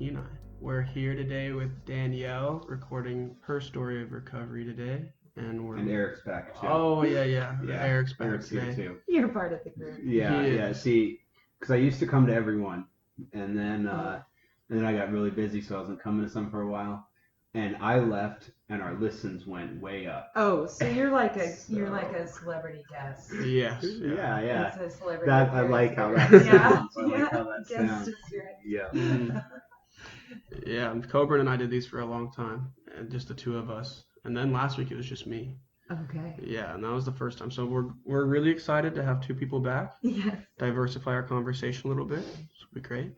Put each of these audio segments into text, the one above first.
Kenai. We're here today with Danielle, recording her story of recovery today. And Eric's back too. Oh, yeah. Eric's back Eric's today. here too. You're part of the group. Yeah. See, because I used to come to everyone, and then I got really busy, so I wasn't coming to some for a while. And I left, and our listens went way up. Oh, so you're like a celebrity guest. Yes. Yeah. It's a celebrity. I like how that sounds. I like how that sounds. Yeah. Yeah, Coburn and I did these for a long time, and just the two of us. And then last week it was just me. Okay. Yeah, and that was the first time. So we're really excited to have two people back. Yes. Diversify our conversation a little bit. This will be great.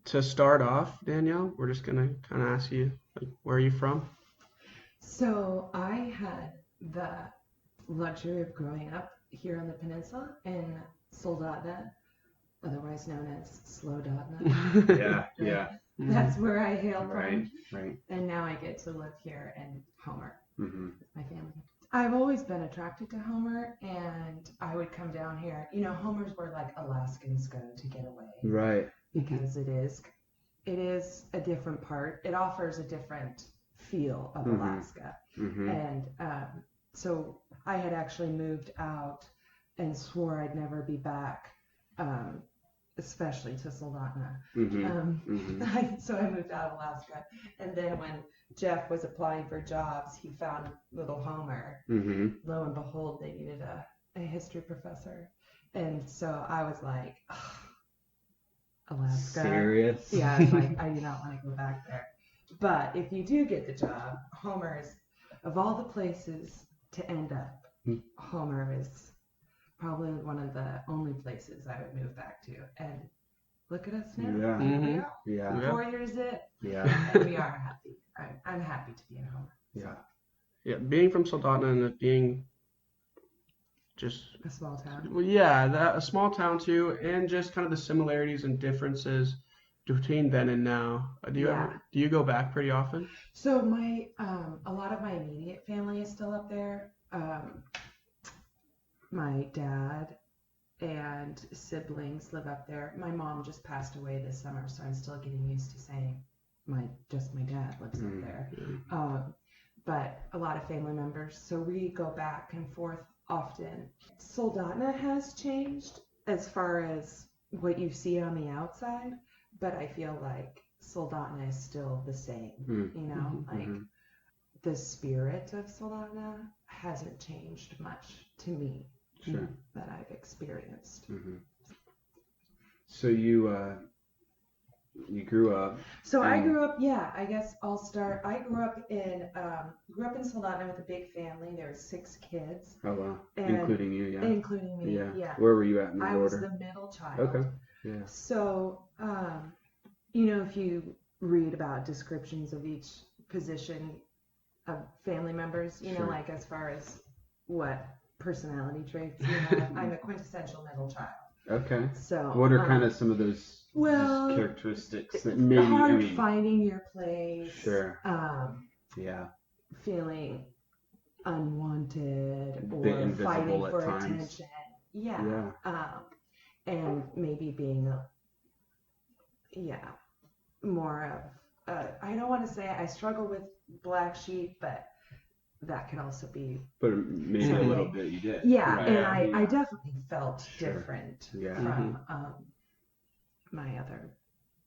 To start off, Danielle, we're just gonna kind of ask you, like, where are you from? So I had the luxury of growing up here on the peninsula in Soldotna, otherwise known as Slowdotna. Yeah. That's where I hail from. Right. And now I get to live here in Homer with my family. I've always been attracted to Homer, and I would come down here. You know, Homer's where like Alaskans go to get away. Right. Because it is a different part. It offers a different feel of Alaska. And so I had actually moved out and swore I'd never be back, especially to Soldotna. So I moved out of Alaska. And then when Jeff was applying for jobs, he found little Homer. Lo and behold, they needed a history professor. And so I was like, Alaska. Serious? Yeah, it's like, I do not want to go back there. But if you do get the job, Homer is, of all the places to end up, Homer is probably one of the only places I would move back to. And look at us now. Yeah. 4 years in. Yeah. And we are happy. I'm happy to be in Homer. Yeah, being from Soldotna and it being just a small town. Well, yeah, a small town too, and just kind of the similarities and differences between then and now. Do you go back pretty often? So my a lot of my immediate family is still up there. My dad and siblings live up there. My mom just passed away this summer, so I'm still getting used to saying my dad lives up there. But a lot of family members, so we go back and forth often. Soldotna has changed as far as what you see on the outside, but I feel like Soldotna is still the same. Like the spirit of Soldotna hasn't changed much to me that I've experienced. So you grew up. So I grew up. Yeah, I guess I'll start. I grew up in Soldotna with a big family. There were 6 kids. Oh wow! Including you, yeah. Including me, yeah. Where were you at in the order? I was the middle child. Okay. Yeah. So, if you read about descriptions of each position of family members, like as far as what personality traits you have, I'm a quintessential middle child. Okay. So what are kind of some of those characteristics that maybe hard finding your place? Sure. Feeling unwanted or fighting for attention. Yeah. And maybe being more of I don't want to say I struggle with black sheep, but that could also be. But maybe a little bit you did. Yeah, right? and I definitely felt different from my other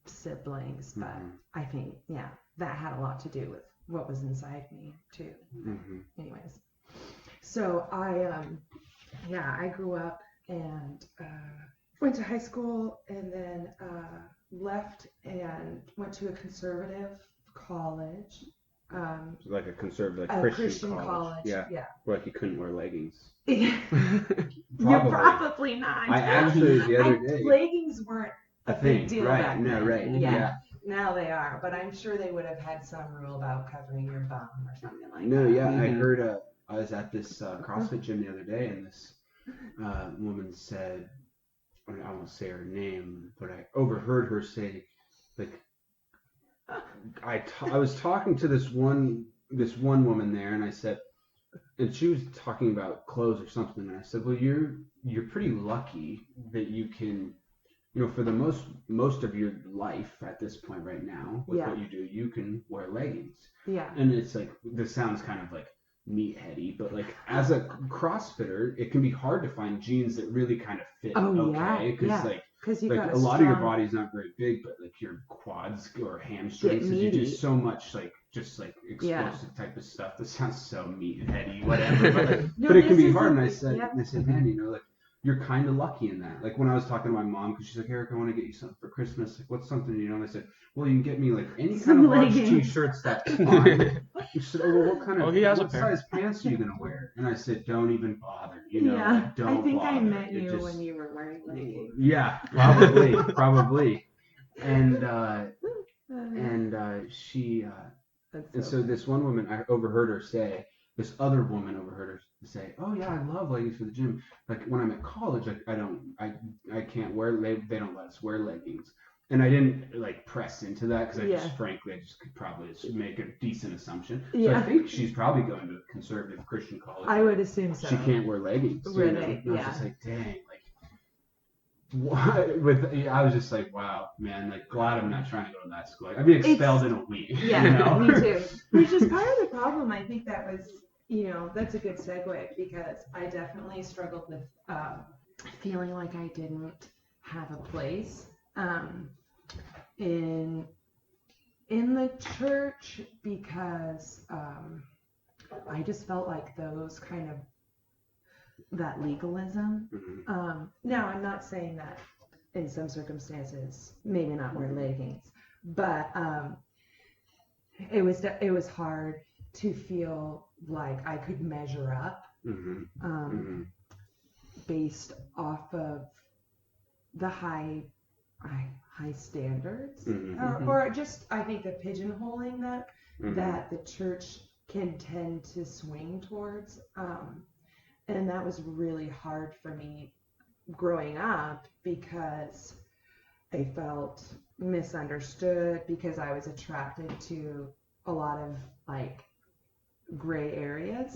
siblings, but I think that had a lot to do with what was inside me too. Anyways, so I grew up and went to high school and then left and went to a conservative college. Like a conservative, Christian college. Yeah. Like you couldn't wear leggings. You're probably not. I actually the other day. Leggings weren't a big deal back then. No, right. Yeah. Now they are, but I'm sure they would have had some rule about covering your bum or something like that. No, yeah, I heard. I was at this CrossFit gym the other day, and this woman said, I won't say her name, but I overheard her say, like, I was talking to this one woman there, and I said, and she was talking about clothes or something, and I said, well, you're pretty lucky that you can for the most of your life at this point right now, with what you do, you can wear leggings. Yeah. And it's like, this sounds kind of like meatheady, but like as a CrossFitter, it can be hard to find jeans that really kind of fit. Because like a lot of your body's not very big, but like your quads or hamstrings, you do so much like just like explosive type of stuff. That sounds so meatheady, whatever. But like, but it can be hard. And I said, man, like, you're kind of lucky in that. Like when I was talking to my mom, because she's like, Eric, I want to get you something for Christmas. Like, what's something, And I said, well, you can get me like any kind of large t-shirts. That's fine. She said, oh, well, what kind of what size pants are you gonna wear? And I said, don't even bother. Like, don't I think bother. I met you when you were wearing leggings. Yeah, probably. And she and so this one woman, this other woman overheard her say, oh yeah, I love leggings for the gym. Like when I'm at college, like I can't wear, they don't let us wear leggings. And I didn't like press into that because I just could probably make a decent assumption. So I think she's probably going to a conservative Christian college. I would assume so. She can't wear leggings. Really? I was just like, dang, like what? I was just like, wow, man, like glad I'm not trying to go to that school. I'd be expelled in a week. Yeah, me too. Which is part of the problem. I think that was, that's a good segue because I definitely struggled with feeling like I didn't have a place in the church because I just felt like those kind of that legalism. Now I'm not saying that in some circumstances maybe not wear leggings, but it was hard to feel like I could measure up based off of the high standards, or just I think the pigeonholing that the church can tend to swing towards, and that was really hard for me growing up because I felt misunderstood because I was attracted to a lot of like gray areas.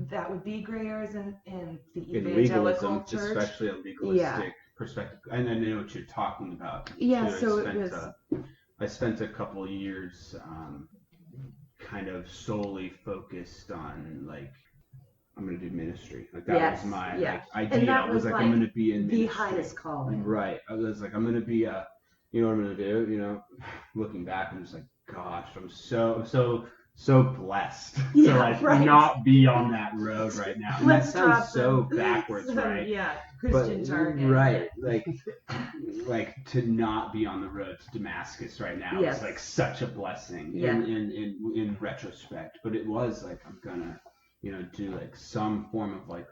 That would be gray areas in the evangelical church, especially a legalistic perspective. And I know what you're talking about. I spent a couple of years kind of solely focused on like, I'm going to do ministry. Like that was my like, idea. It was like I'm going to be in ministry. The highest calling. Right. I was like, I'm going to be you know what I'm going to do? Looking back, I'm just like, gosh, I'm so blessed to not be on that road right now. And that sounds so backwards, right? Yeah, Christian jargon. Right, like to not be on the road to Damascus right now is like such a blessing in retrospect. But it was like, I'm gonna, do like some form of like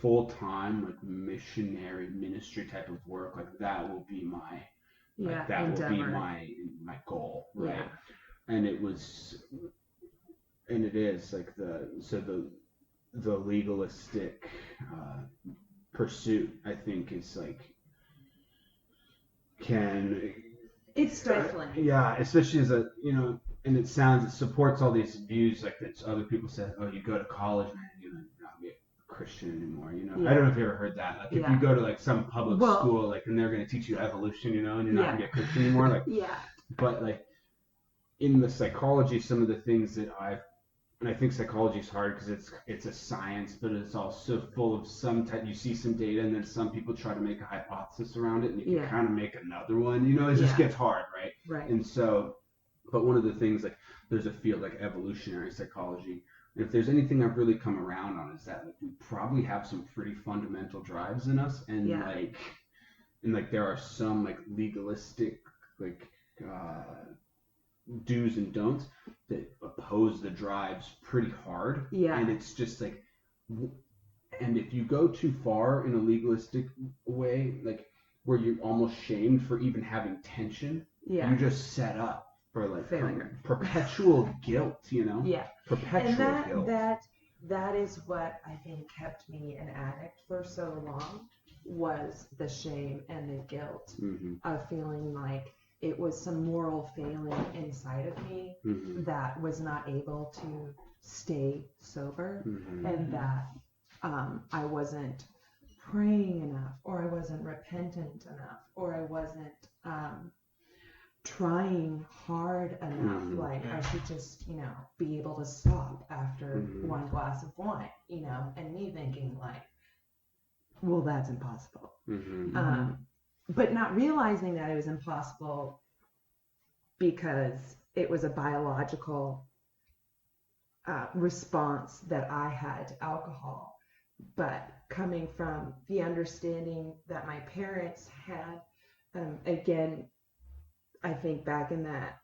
full-time like missionary ministry type of work. Like that will be my will be my goal, right? Yeah. And it was. And it is like the legalistic pursuit, I think, is like it's stifling. Especially as and it supports all these views like that other people said, oh, you go to college, man, you're not be a Christian anymore. I don't know if you ever heard that. Like if you go to like some public school, like and they're gonna teach you evolution, and you're not gonna get Christian anymore. Like but like in the psychology, some of the things that and I think psychology is hard because it's a science, but it's also full of some type. You see some data, and then some people try to make a hypothesis around it, and you can kind of make another one. It just gets hard, right? Right. And so, but one of the things like there's a field like evolutionary psychology, and if there's anything I've really come around on is that like, we probably have some pretty fundamental drives in us, and like there are some like legalistic like. Do's and don'ts that oppose the drives pretty hard. And it's just like, and if you go too far in a legalistic way, like where you're almost shamed for even having tension, you just set up for like perpetual guilt, perpetual guilt. That is what I think kept me an addict for so long, was the shame and the guilt of feeling like it was some moral failing inside of me that was not able to stay sober, and that I wasn't praying enough, or I wasn't repentant enough, or I wasn't trying hard enough. Like I should just, be able to stop after one glass of wine, and me thinking like, well, that's impossible. But not realizing that it was impossible because it was a biological response that I had to alcohol. But coming from the understanding that my parents had, again, I think back in that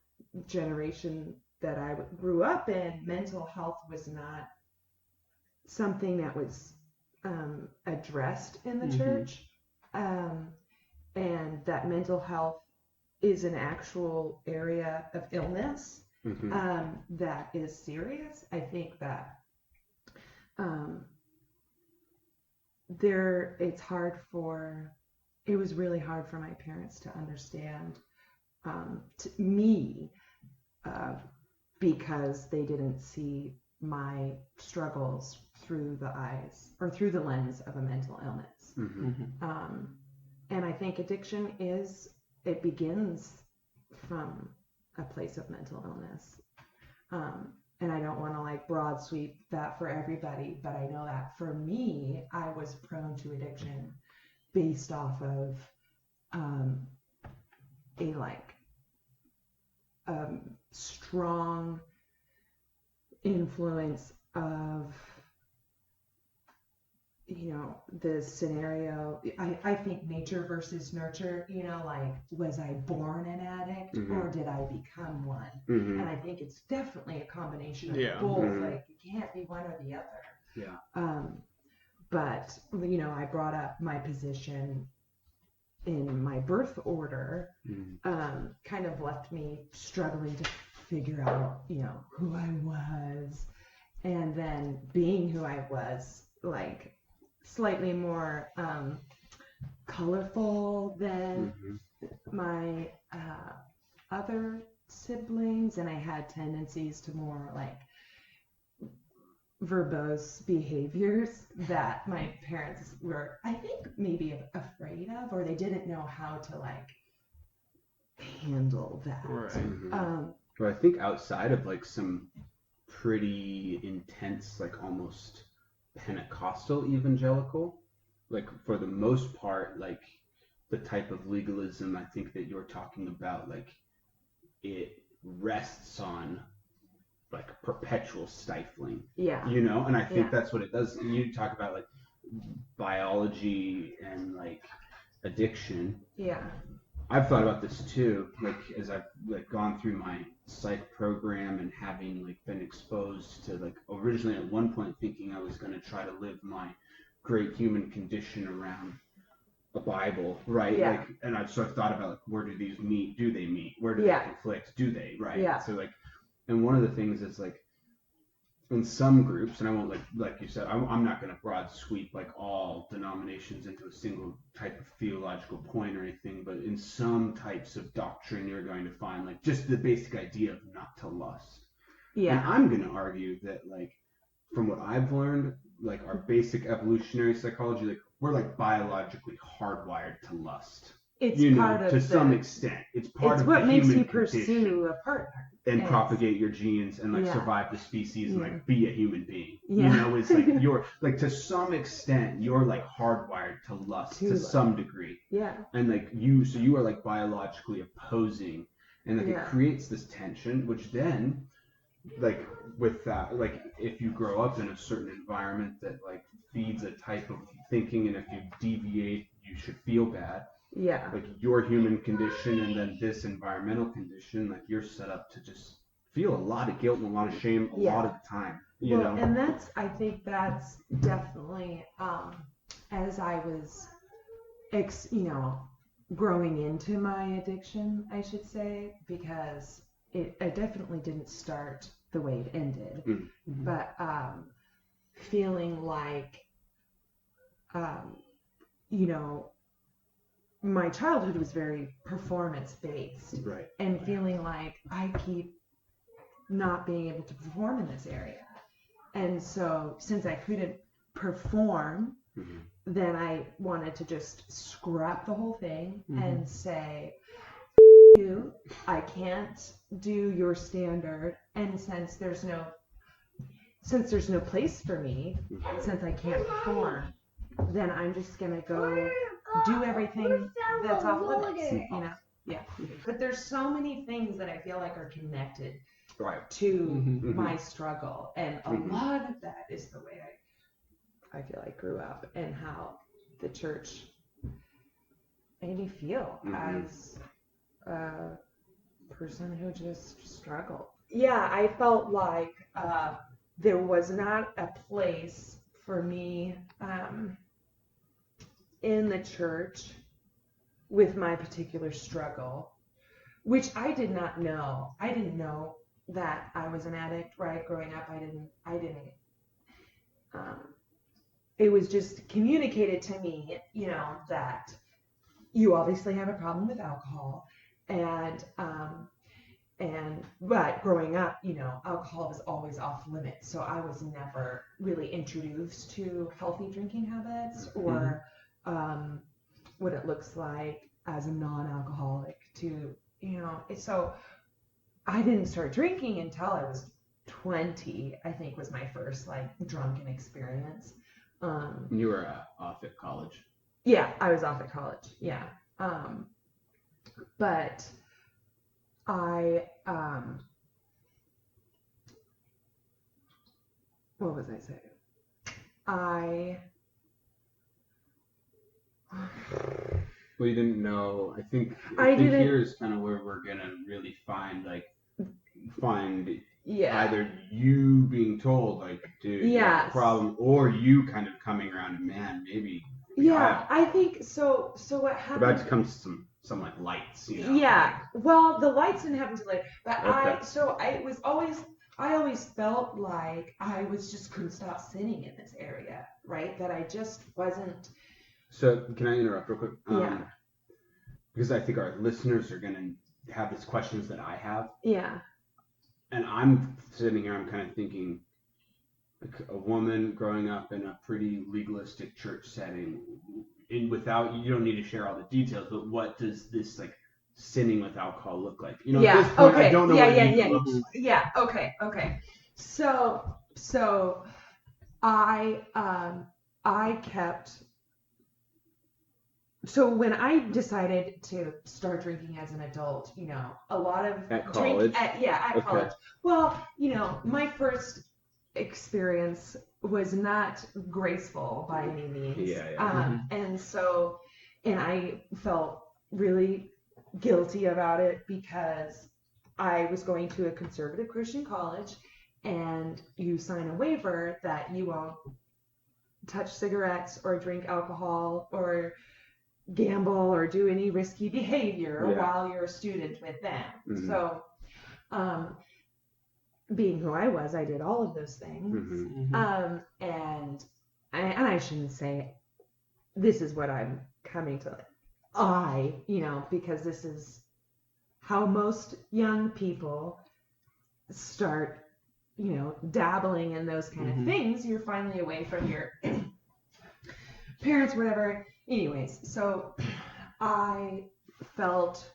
generation that I grew up in, mental health was not something that was addressed in the church, and that mental health is an actual area of illness that is serious. I think that it was really hard for my parents to understand me because they didn't see my struggles through the eyes or through the lens of a mental illness. And I think addiction it begins from a place of mental illness. And I don't want to like broad sweep that for everybody, but I know that for me, I was prone to addiction based off of a strong influence of the scenario. I think nature versus nurture, like, was I born an addict or did I become one? And I think it's definitely a combination of both. Like, it can't be one or the other. But I brought up my position in my birth order, kind of left me struggling to figure out who I was, and then being who I was, like, slightly more colorful than my other siblings, and I had tendencies to more like verbose behaviors that my parents were, I think, maybe afraid of, or they didn't know how to like handle that. Well, I think outside of like some pretty intense, like almost Pentecostal evangelical, like for the most part, like the type of legalism I think that you're talking about, like it rests on like perpetual stifling, and I think that's what it does. You talk about like biology and like addiction. I've thought about this too, like as I've like gone through my psych program and having like been exposed to, like, originally at one point thinking I was going to try to live my great human condition around a Bible, right? Like, and I've sort of thought about like, where do these meet? Do they meet? Where do they conflict? Do they? Right? So like, and one of the things is like in some groups, and I won't like you said, I'm not going to broad sweep like all denominations into a single type of theological point or anything, but in some types of doctrine, you're going to find like just the basic idea of not to lust. And I'm going to argue that, like, from what I've learned, like our basic evolutionary psychology, like we're like biologically hardwired to lust. It's part of some extent. It's part of what the makes human you pursue condition. A partner And propagate your genes and like survive the species and like be a human being. It's like you're like, to some extent you're like hardwired to lust to some degree. And like you are like biologically opposing, and like it creates this tension, which then like with that, like if you grow up in a certain environment that like feeds a type of thinking, and if you deviate you should feel bad. Like your human condition and then this environmental condition, like you're set up to just feel a lot of guilt and a lot of shame a lot of the time. You know? And I think that's definitely as I was growing into my addiction, I should say, because it definitely didn't start the way it ended. But feeling like my childhood was very performance-based, and feeling like I keep not being able to perform in this area. And so since I couldn't perform then I wanted to just scrap the whole thing and say, you, I can't do your standard, and since there's no place for me, since I can't perform, then I'm just gonna go do everything that's off limits, you know? Yeah. But there's so many things that I feel like are connected to my struggle, and a lot of that is the way I feel I grew up, and how the church made me feel as a person who just struggled. Yeah, I felt like there was not a place for me in the church with my particular struggle, which I did not know. I didn't know that I was an addict, right? Growing up, I didn't. It was just communicated to me, you know, that you obviously have a problem with alcohol, but growing up, you know, alcohol was always off limits, so I was never really introduced to healthy drinking habits or what it looks like as a non-alcoholic to, you know, so I didn't start drinking until I was 20, I think was my first like drunken experience. You were off at college? Yeah, I was off at college, yeah. But I, what was I saying? Well, you didn't know. I think here is kind of where we're gonna really find either you being told like, dude, you have a problem, or you kind of coming around, man, maybe. I think so. So what happened? About to come to some like lights, you know. Yeah. Well, the lights didn't happen until later, but I always felt like I just couldn't stop sinning in this area, right? That I just wasn't. So can I interrupt real quick? Yeah. Because I think our listeners are going to have these questions that I have. Yeah. And I'm sitting here, I'm kind of thinking, like a woman growing up in a pretty legalistic church setting, you don't need to share all the details, but what does this like sinning with alcohol look like? You know, at this point, I don't know what it looks like. Yeah. Okay. So I kept. So when I decided to start drinking as an adult, you know, a lot of at college. College. Well, you know, my first experience was not graceful by any means. And I felt really guilty about it because I was going to a conservative Christian college, and you sign a waiver that you won't touch cigarettes or drink alcohol or gamble or do any risky behavior while you're a student with them. So being who I was, I did all of those things. And I shouldn't say this is what I'm coming to, you know, because this is how most young people start, you know, dabbling in those kind of things. You're finally away from your parents, whatever. Anyways, so I felt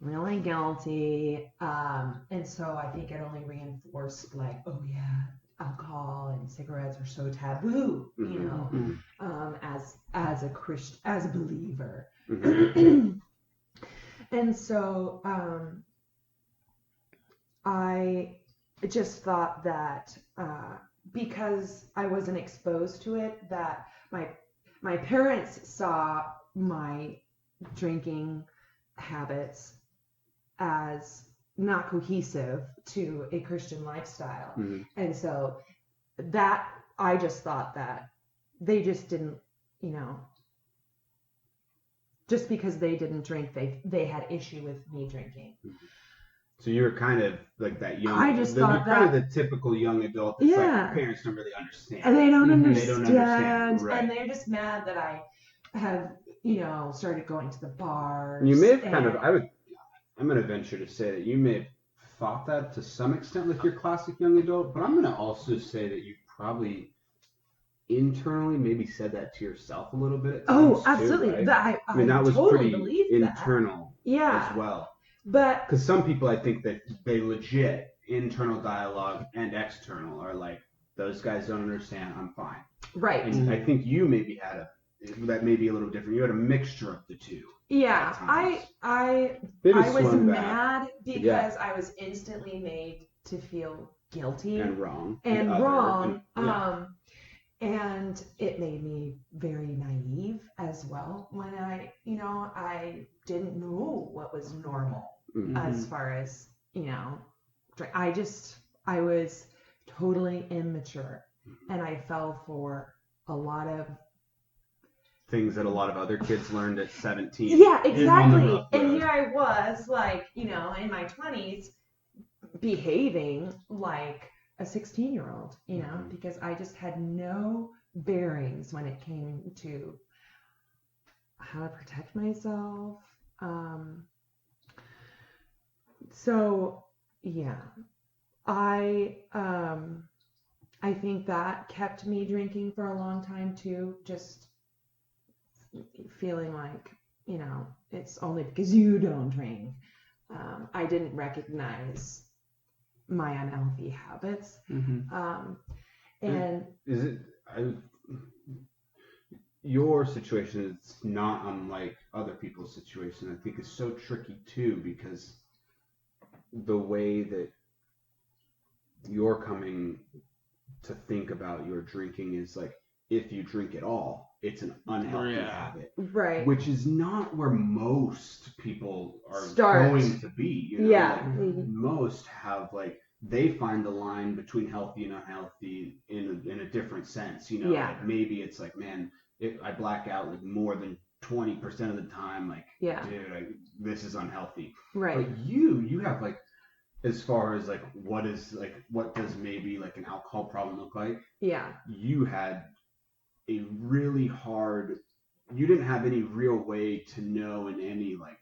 really guilty, and so I think it only reinforced like, oh yeah, alcohol and cigarettes are so taboo, you know, as a Christian, as a believer. And so I just thought that because I wasn't exposed to it, that my parents saw my drinking habits as not cohesive to a Christian lifestyle. And so that I just thought that they just didn't, you know, just because they didn't drink, they had issue with me drinking. So you were kind of like that young. I just thought kind of the typical young adult. That's like parents don't really understand. And they don't understand. They don't understand. Right. And they're just mad that I have, you know, started going to the bars. You may have I'm going to venture to say that you may have thought that to some extent with your classic young adult, but I'm going to also say that you probably internally maybe said that to yourself a little bit at times absolutely. Too, right? I mean, that was totally pretty internal as well. But because some people, I think that they legit internal dialogue and external are like, those guys don't understand, I'm fine. Right. And I think you maybe had that may be a little different. You had a mixture of the two. Yeah, I was mad because I was instantly made to feel guilty and wrong and it made me very naive as well when I didn't know what was normal as far as I was totally immature and I fell for a lot of things that a lot of other kids learned at 17. Yeah, exactly. And here I was, like, in my 20s, behaving like a 16-year-old, because I just had no bearings when it came to how to protect myself. So, yeah, I think that kept me drinking for a long time too, just feeling like, it's only because you don't drink. I didn't recognize my unhealthy habits. And is it your situation is not unlike other people's situation. I think is so tricky too, because the way that you're coming to think about your drinking is like, if you drink at all, it's an unhealthy habit. Right. Which is not where most people are going to be. Most have they find the line between healthy and unhealthy in a different sense. Like maybe it's like, man, if I black out like more than 20% of the time, like, dude, this is unhealthy. Right. But you have like, as far as like, what does maybe like an alcohol problem look like? Yeah. You had a really hard, you didn't have any real way to know in any like,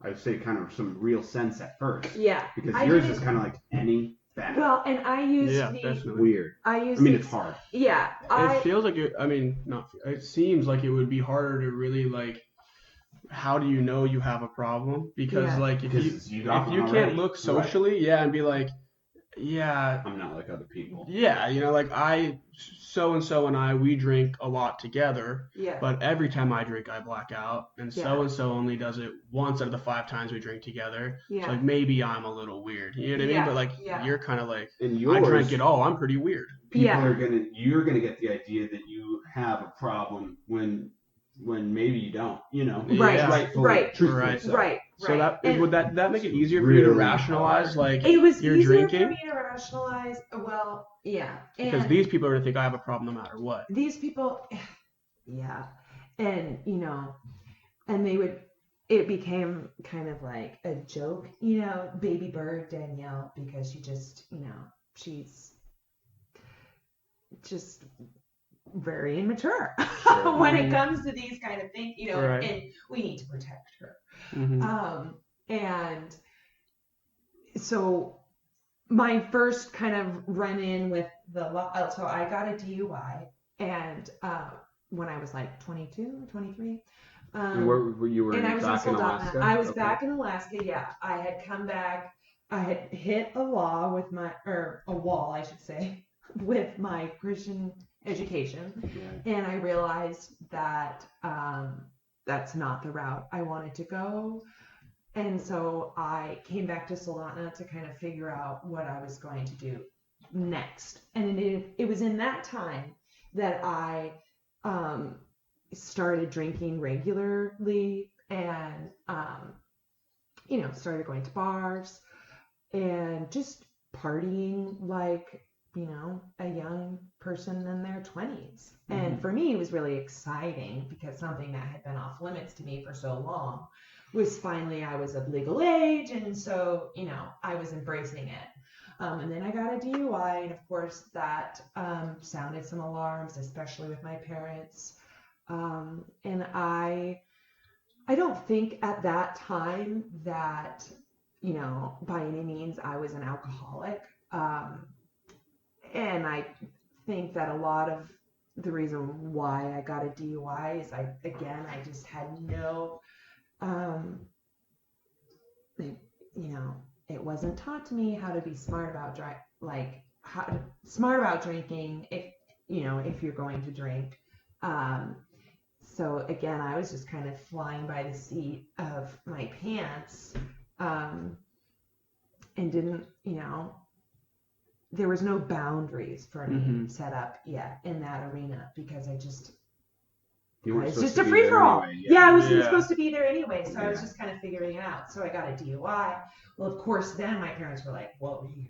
I would say kind of some real sense at first. Yeah. Because yours is kind of like any bad. Well, and I used weird. It's hard. Yeah. It feels like it seems like it would be harder to really like, how do you know you have a problem? Because if you can't look socially, and be like, I'm not like other people. Yeah, like so-and-so and I, we drink a lot together. Yeah. But every time I drink, I black out. And so-and-so only does it once out of the 5 times we drink together. Yeah. So like maybe I'm a little weird. You know what I mean? But like you're kind of like, I drink it all. I'm pretty weird. You're gonna get the idea that you have a problem when maybe you don't, Right. So would that make it easier for you to rationalize, like, it was you're easier drinking? for me to rationalize. Well, yeah, because these people are gonna think I have a problem no matter what. These people, and and they would. It became kind of like a joke, baby bird Danielle, because she just, she's just very immature when it comes to these kind of things, and we need to protect her. And so my first kind of run in with so I got a DUI, and when I was like 22, 23. You were and I was back in Alaska? I was back in Alaska, I had come back, I had hit a wall, I should say, with my Christian education, and I realized that that's not the route I wanted to go, and so I came back to Soldotna to kind of figure out what I was going to do next. And it was in that time that I started drinking regularly and started going to bars and just partying like a young person in their 20s. And for me, it was really exciting because something that had been off limits to me for so long was finally, I was of legal age. And so, I was embracing it. And then I got a DUI. And of course that sounded some alarms, especially with my parents. And I don't think at that time that, by any means I was an alcoholic. And I think that a lot of the reason why I got a DUI is I just had no, it wasn't taught to me how to be smart about drinking if you're going to drink. So again, I was just kind of flying by the seat of my pants, and didn't, there was no boundaries for me set up yet in that arena because it's just a free for all. I wasn't supposed to be there anyway, so I was just kind of figuring it out. So I got a DUI. Well, of course, then my parents were like, "Well, you're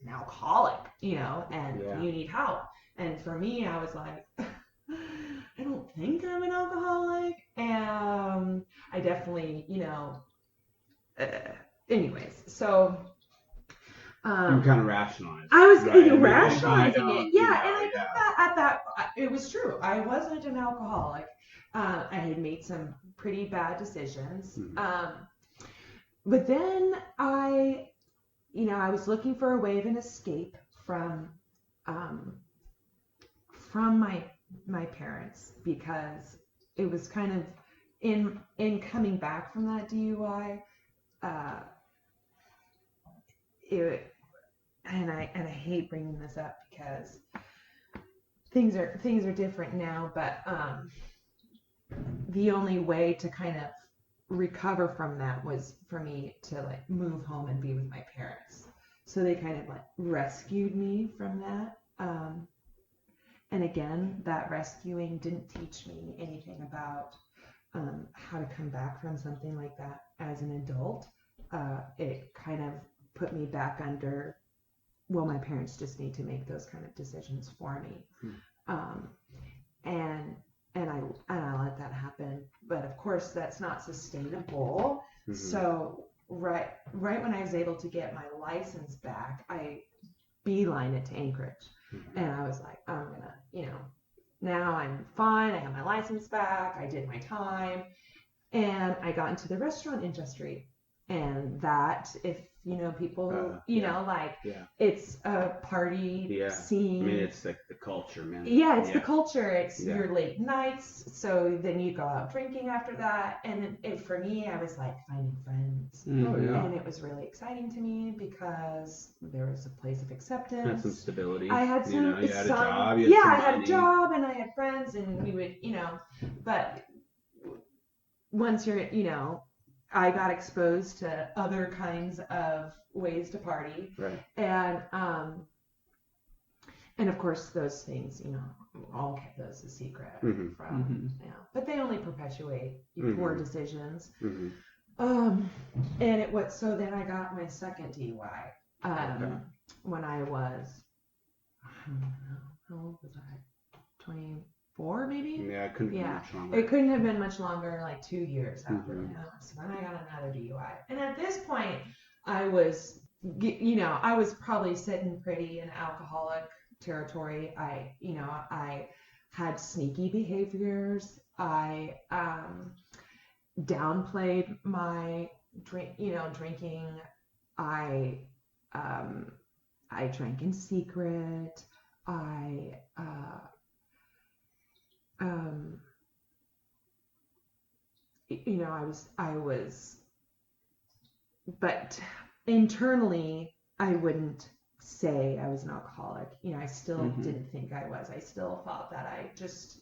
an alcoholic, and you need help." And for me, I was like, I don't think I'm an alcoholic. I definitely, anyways, so. You kind of rationalized. I was rationalizing it. Yeah, and I think that at that, it was true. I wasn't an alcoholic. I had made some pretty bad decisions. But then I was looking for a way of an escape from my parents, because it was kind of in coming back from that DUI, and I hate bringing this up because things are different now, but the only way to kind of recover from that was for me to move home and be with my parents. So they kind of rescued me from that. And again, that rescuing didn't teach me anything about how to come back from something like that as an adult. It kind of put me back under, well, my parents just need to make those kind of decisions for me. And I let that happen. But of course, that's not sustainable. So right when I was able to get my license back, I beelined it to Anchorage. And I was like, I'm gonna, now I'm fine. I have my license back. I did my time. And I got into the restaurant industry. And that, if people, it's a party scene. I mean, it's like the culture, man. Yeah, it's the culture. It's your late nights. So then you go out drinking after that. And for me, I was finding friends. And it was really exciting to me because there was a place of acceptance. Had some stability. I had some. You had a job. I had a job and I had friends, and we would, but once you're, I got exposed to other kinds of ways to party. Right. And of course those things, all kept those a secret but they only perpetuate your poor decisions. And it was, so then I got my second DUI when I was, I don't know, how old was I? 24 maybe? Yeah, it couldn't have been much longer. It couldn't have been much longer, 2 years after that. So then I got another DUI. And at this point, I was probably sitting pretty in alcoholic territory. I had sneaky behaviors. I downplayed my drinking. I drank in secret. But internally, I wouldn't say I was an alcoholic. I still didn't think I was. I still thought that I just,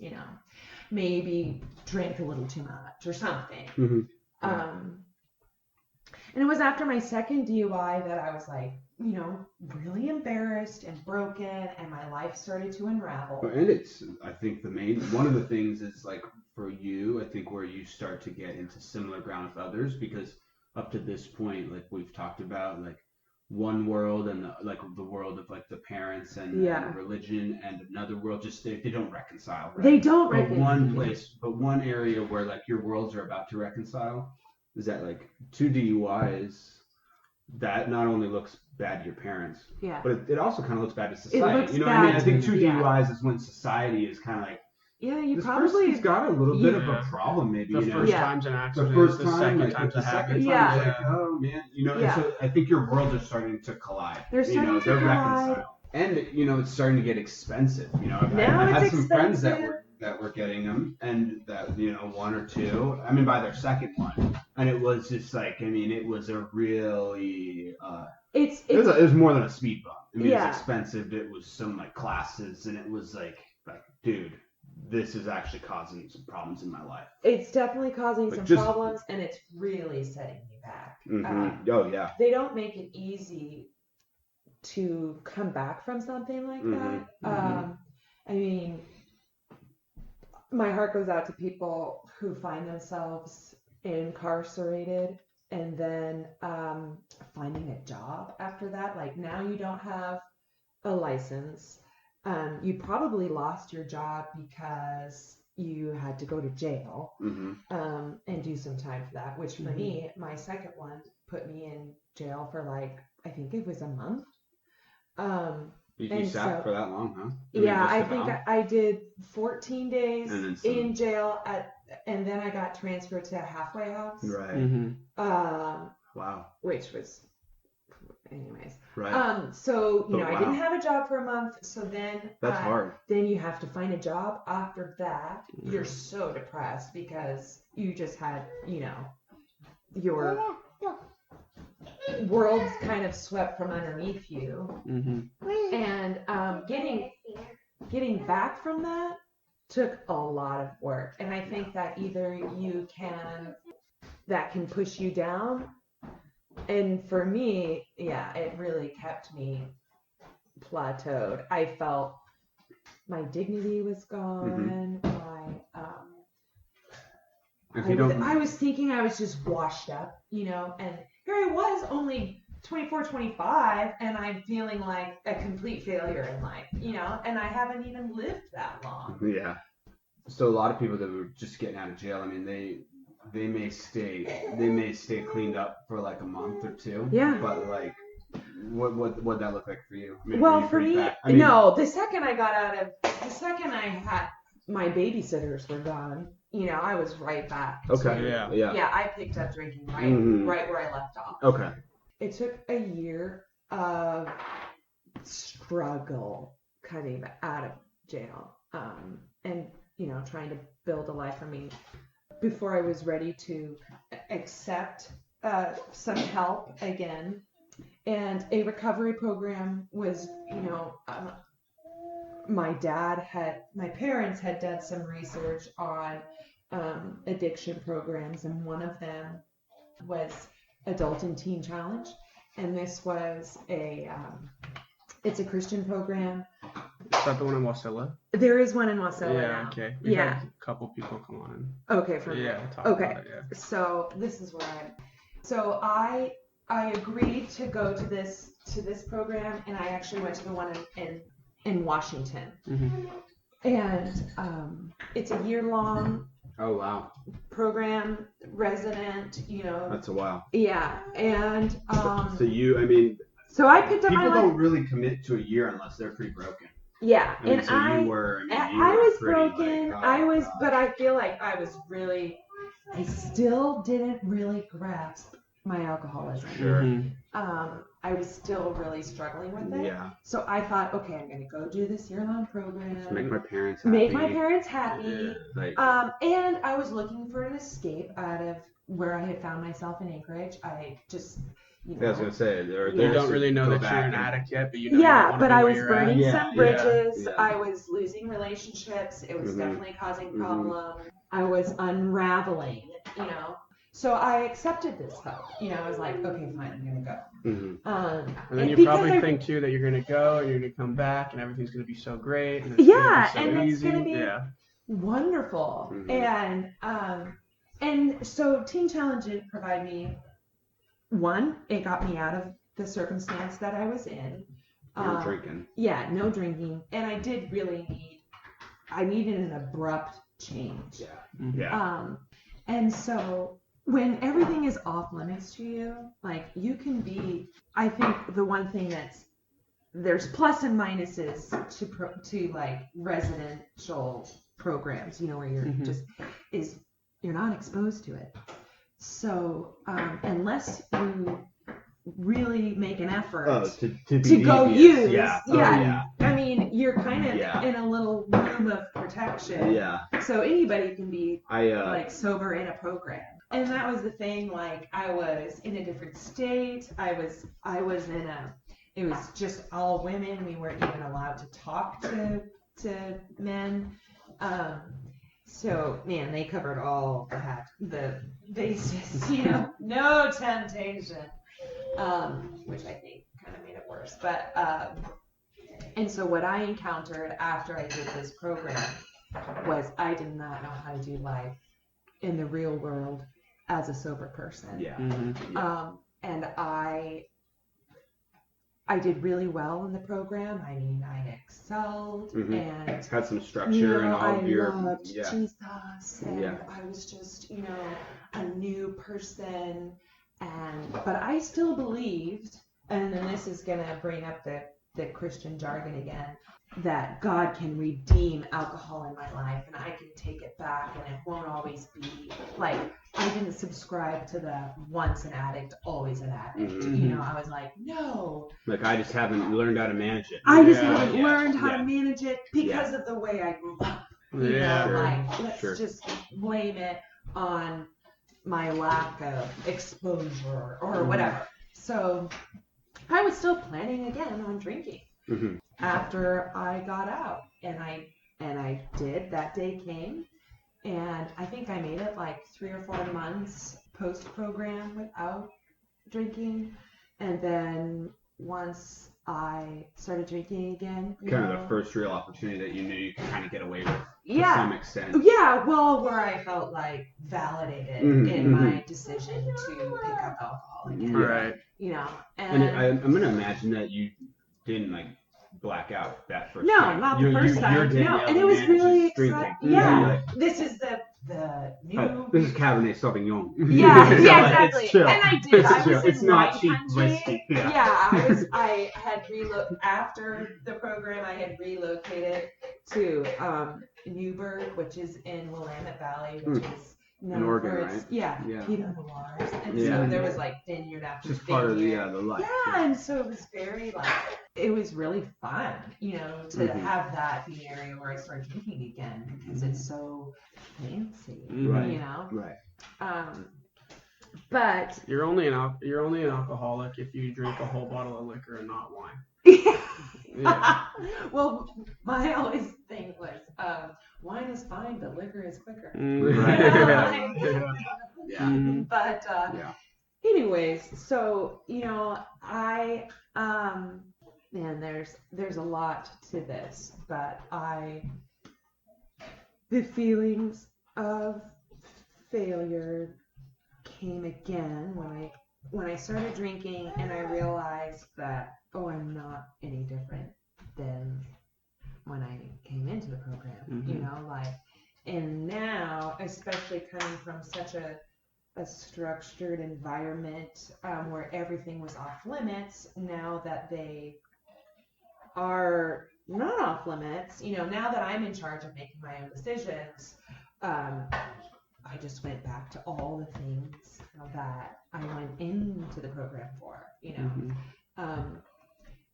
maybe drank a little too much or something. And it was after my second DUI that I was really embarrassed and broken, and my life started to unravel. And I think one of the things is for you, I think where you start to get into similar ground with others, because up to this point, we've talked about, one world and the world of the parents and religion, and another world, just they don't reconcile. Right? They don't reconcile. But one area where your worlds are about to reconcile is that 2 DUIs, that not only looks bad to your parents, but it also kind of looks bad to society. What I mean? I think 2 DUIs is when society is kind of this person's got a little bit of a problem, maybe. The first time's an accident. The first time, second time's a habit. Oh man, and so I think your worlds are starting to collide. They're starting to collide. Reconciled. And, you know, it's starting to get expensive. You know, I had some friends that were getting them, and that, you know, one or two, I mean, by their second one. And it was just like, I mean, it was a really, it was more than a speed bump. I mean, it was expensive. It was some, like, classes, and it was like, dude, this is actually causing some problems in my life. It's definitely causing some problems, and it's really setting me back. Mm-hmm. They don't make it easy to come back from something like that. I mean, my heart goes out to people who find themselves incarcerated and then finding a job after that. Like, now you don't have a license. You probably lost your job because you had to go to jail and do some time for that, which for me, my second one put me in jail for like, I think it was a month. You sat for that long, huh? I think I did 14 days in jail and then I got transferred to a halfway house. Right. Wow. Which was, anyways. Right. So, you know, I didn't have a job for a month. So then that's hard. Then you have to find a job after that. You're so depressed because you just had, you know, your world's kind of swept from underneath you. And getting back from that took a lot of work. And I think that either that can push you down. And for me, it really kept me plateaued. I felt my dignity was gone. I was thinking I was just washed up, you know, and here I was only 24, 25, and I'm feeling like a complete failure in life, you know, and I haven't even lived that long. Yeah. So a lot of people that were just getting out of jail, I mean, they may stay cleaned up for like a month or two. Yeah. But like, what'd that look like for you? I mean, well, for me, no. The second I had my babysitters were gone, you know, I was right back. Okay. Yeah. I picked up drinking right where I left off. Okay. It took a year of struggle coming out of jail, and you know, trying to build a life for me before I was ready to accept some help again. And a recovery program was, you know, my parents had done some research on addiction programs, and one of them was Adult and Teen Challenge, and this was it's a Christian program. Is that the one in Wasilla? There is one in Wasilla now. Okay. We had a couple people come on. Okay, talk about it, So this is where I agreed to go to this program, and I actually went to the one in Washington. And it's a year-long program, resident, you know. That's a while. Yeah, and so I picked up people don't really commit to a year unless they're pretty broken. Yeah, I was broken. Like, but I feel like I still didn't really grasp my alcoholism. Sure. I was still really struggling with it. Yeah. So I thought, okay, I'm going to go do this year-long program. Just make my parents happy. Yeah. And I was looking for an escape out of where I had found myself in Anchorage. I just, you know. I was going to say, you don't really know that you're an addict yet, but you know. Yeah, but I was burning some bridges. Yeah. I was losing relationships. It was definitely causing problems. I was unraveling, you know. So I accepted this help. You know, I was like, okay, fine, I'm going to go. And then you probably think, too, that you're going to go and you're going to come back and everything's going to be so great. And it's going to be wonderful. And so Teen Challenge didn't provide me, one, it got me out of the circumstance that I was in. No drinking. Yeah, no drinking. And I did really needed an abrupt change. And so when everything is off limits to you, like you can be, I think the one thing there's plus and minuses to like residential programs, you know, where you're you're not exposed to it. So unless you really make an effort to go use. Yeah. I mean, you're kind of in a little room of protection. Yeah. So anybody can be like sober in a program. And that was the thing, like I was in a different state. I was in it was just all women. We weren't even allowed to talk to men. So man, they covered all the bases, no temptation. Which I think kind of made it worse. But and so what I encountered after I did this program was I did not know how to do life in the real world as a sober person. Yeah. Mm-hmm. And I did really well in the program. I mean, I excelled and it's had some structure and all of your. I loved Jesus, and I was just, a new person. But I still believed, and then this is gonna bring up the Christian jargon again, that God can redeem alcohol in my life, and I can take it back, and it won't always be like. I didn't subscribe to the once an addict, always an addict. Mm-hmm. I was like, no. Like I just haven't learned how to manage it. I just haven't learned how to manage it because of the way I grew up. Let's just blame it on my lack of exposure or whatever. So I was still planning again on drinking after I got out, and I did. That day came. And I think I made it like 3 or 4 months post-program without drinking. And then once I started drinking again. Kind of the first real opportunity that you knew you could kind of get away with to some extent. Yeah, well, where I felt like validated in my decision to pick up alcohol again. Right. And I'm going to imagine that you didn't like black out that first time. Not the first time. No, and it was really exciting. Yeah, this is the new. This is Cabernet Sauvignon. Yeah, exactly. It's chill. And I did. It's not cheap whiskey. I had after the program. I had relocated to Newburgh, which is in Willamette Valley, which is in Oregon, right? Pinot Noirs, and so there was like vineyard after just vineyard. Part of the life. Yeah, and so it was very it was really fun, to have that be an area where I started drinking again because it's so fancy, Right. Right. But you're only an alcoholic if you drink a whole bottle of liquor and not wine. Yeah. Well, my always thing was wine is fine, but liquor is quicker. But anyways, so I man, there's a lot to this, but the feelings of failure came again when I started drinking, and I realized that I'm not any different than when I came into the program, and now, especially coming from such a structured environment where everything was off limits, now that they are not off limits, now that I'm in charge of making my own decisions, I just went back to all the things that I went into the program for,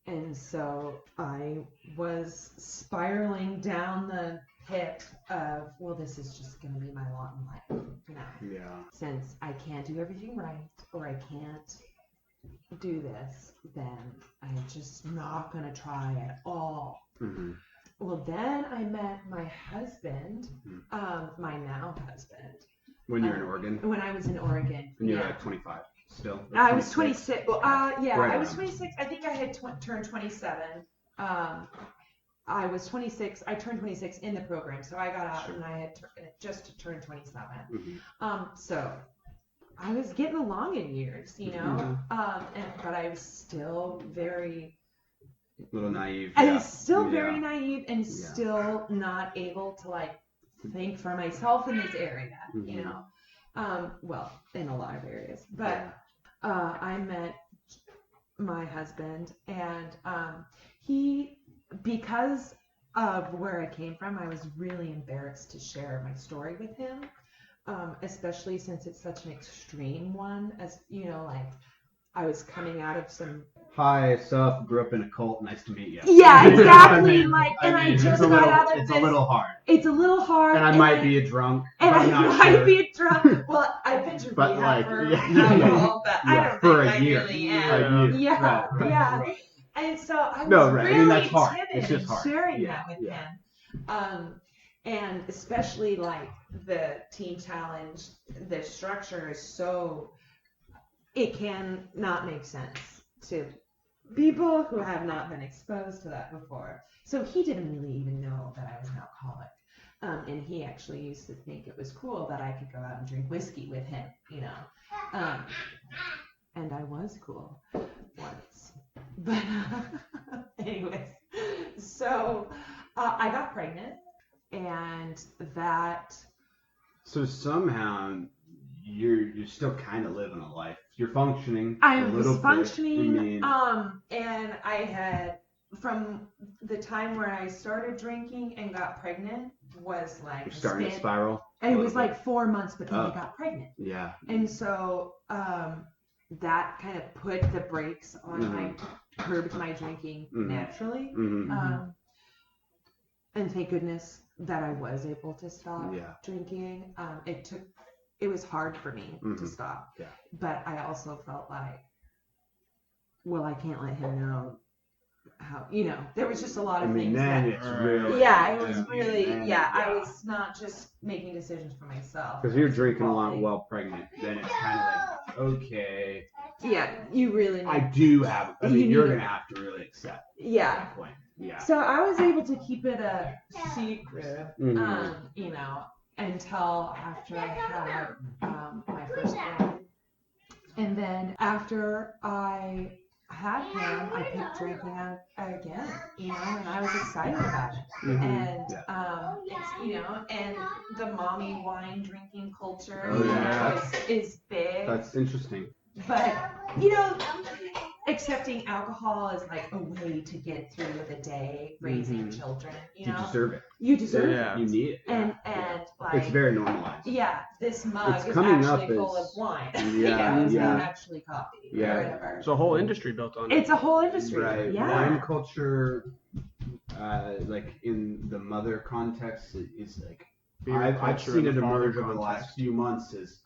and so I was spiraling down the pit of, well, this is just going to be my lot in life now. Yeah. Since I can't do everything right, or I can't do this, then I'm just not going to try at all. Well, then I met my husband, my now husband. When you were in Oregon? When I was in Oregon. And you were like 25 still? I was 26. Well, I was 26. I think I had turned 27. I was 26. I turned 26 in the program, so I got out and I had just turned 27. So I was getting along in years, but I was still very little naive. I was still very naive and still not able to think for myself in this area, well, in a lot of areas. But I met my husband, and because of where I came from, I was really embarrassed to share my story with him, especially since it's such an extreme one, as I was coming out of some. Hi, Soph, grew up in a cult. Nice to meet you. Yeah, exactly. I just got out of It's a little hard. It's a little hard. And I might be a drunk. And I might be a drunk. Well, I've been to rehab for alcohol, but I don't think I really am. Yeah. Right. And so I was really timid in sharing that with him. And especially like the teen challenge, the structure is so, it can not make sense to people who have not been exposed to that before. So he didn't really even know that I was an alcoholic. And he actually used to think it was cool that I could go out and drink whiskey with him, you know. And I was cool once. But anyways, so I got pregnant, and that. So somehow you're still kind of living a life. You're functioning. I was functioning. And I had, from the time where I started drinking and got pregnant, was like you're starting to spiral. And it was like 4 months between I got pregnant. Yeah. And so that kind of put the brakes on curbed my drinking naturally. And thank goodness that I was able to stop drinking. It was hard for me to stop. Yeah. But I also felt like, well, I can't let him know how, you know, there was just a lot of things. It's really. Yeah, it was really, I was not just making decisions for myself. Because you're drinking a lot while pregnant, then it's kind of like, okay. Yeah, you really need. I do have, you're going to have to really accept at that point. Yeah. So I was able to keep it a secret, you know, until after I had my first one. And then after I had him, I picked drinking again, you know, and I was excited about it. And it's, you know, and the mommy wine drinking culture is big. That's interesting. But, you know, accepting alcohol is like a way to get through the day raising children. You know? Deserve it. You deserve it. You need it. And like, it's very normalized. Yeah, this mug is actually full of wine. It's not actually coffee or whatever. It's a whole industry built on it. It's a whole industry. Right. Yeah. Wine culture, like in the mother context, is like I've seen it emerge over the last few months as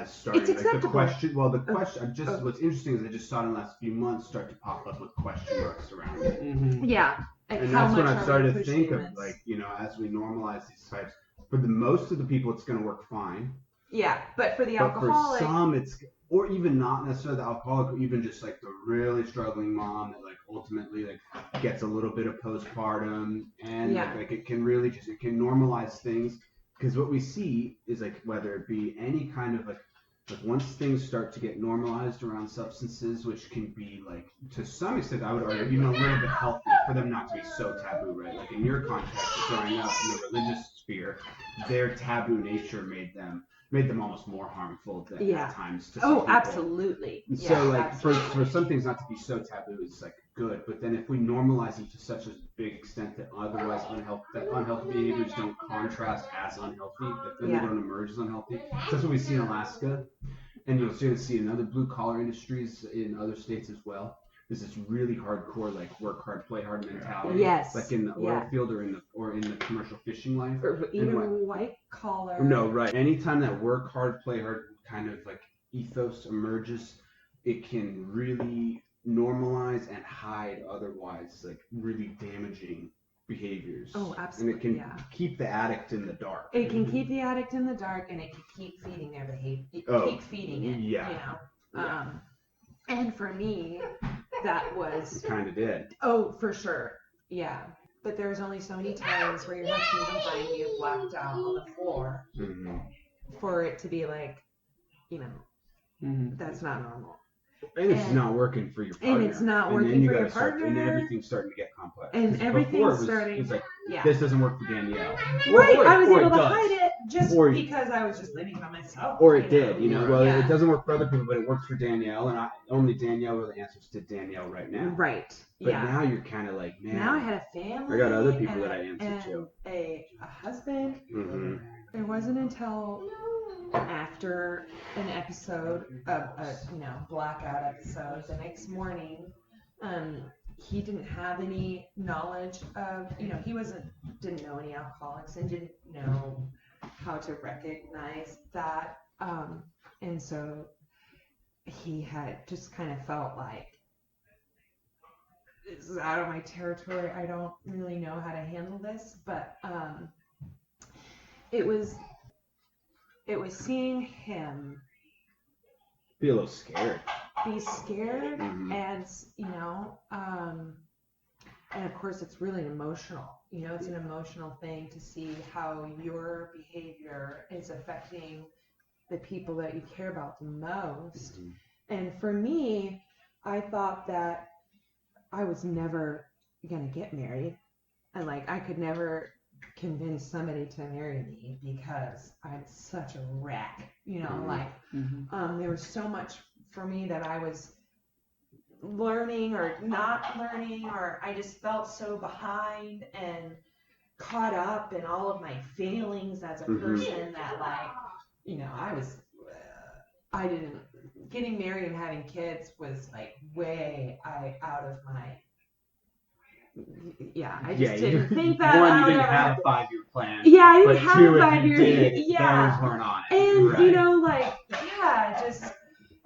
starting. It's acceptable. What's interesting is I just saw it in the last few months start to pop up with question marks around it. Yeah. And that's when I started to think of, like, you know, as we normalize these types, for the most of the people it's going to work fine. Yeah, but for the alcoholic. But for some it's, or even not necessarily the alcoholic, or even just like the really struggling mom that like ultimately like gets a little bit of postpartum and like it can really just, it can normalize things. Because what we see is like whether it be any kind of like once things start to get normalized around substances, which can be like to some extent I would argue even a little bit healthy for them not to be so taboo, right? Like in your context of growing up in the religious sphere, their taboo nature made them almost more harmful than at times to some people. Absolutely. So like for some things not to be so taboo is like good, but then if we normalize it to such a big extent that otherwise unhealthy behaviors don't contrast as unhealthy, that then they don't emerge as unhealthy. So that's what we see in Alaska, and you'll soon see in other blue collar industries in other states as well. There's this really hardcore like work hard, play hard mentality. Yes. Like in the oil field or in the commercial fishing life. Or even white collar. No, right. Anytime that work hard, play hard kind of like ethos emerges, it can really normalize and hide otherwise like really damaging behaviors. Oh, absolutely. And it can keep the addict in the dark. It can keep the addict in the dark, and it can keep feeding their behavior. Keep feeding it. Yeah. You know. And for me, that was kind of did. Oh, for sure. Yeah. But there's only so many times where your husband can find you blacked out on the floor for it to be like, you know, that's not normal. And it's not working for your partner. And it's not working for your partner. And everything's starting to get complex. And everything started. It's like, this doesn't work for Danielle. Right, I was able to hide it just because I was just living by myself. Or it did, it doesn't work for other people, but it works for Danielle, and only Danielle really answers to Danielle right now. Right. But now you're kind of like, man. Now I had a family. I got other people that I answer to. A husband. Mm-hmm. It wasn't until after an episode of a blackout episode the next morning, he didn't have any knowledge of he didn't know any alcoholics and didn't know how to recognize that, and so he had just kind of felt like, this is out of my territory, I don't really know how to handle this, but it was seeing him be a little scared. Be scared, mm-hmm. and and of course it's really emotional. It's an emotional thing to see how your behavior is affecting the people that you care about the most. Mm-hmm. And for me, I thought that I was never gonna get married, and I could never convince somebody to marry me because I'm such a wreck. Mm-hmm. There was so much for me that I was learning or not learning, or I just felt so behind and caught up in all of my failings as a person that getting married and having kids was way out of my. Yeah, I just didn't think that. One, you didn't have a 5-year plan. Yeah, I didn't have a 5-year. Yeah, those weren't on it. And just,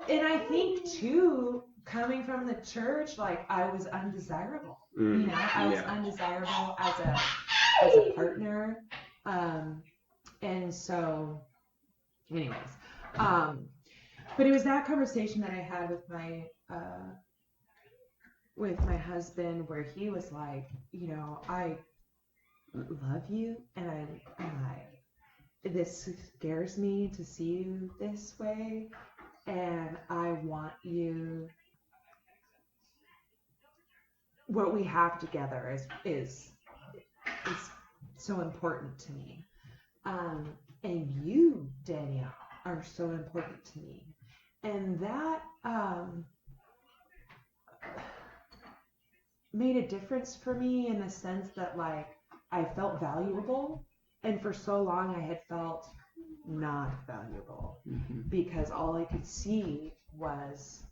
and I think too, coming from the church, I was undesirable. I was undesirable as a partner, and so, anyways, but it was that conversation that I had with my husband, where he was like, I love you, and this scares me to see you this way, and I want you. What we have together is so important to me, and you, Danielle, are so important to me, and that made a difference for me in the sense that I felt valuable, and for so long I had felt not valuable, because all I could see was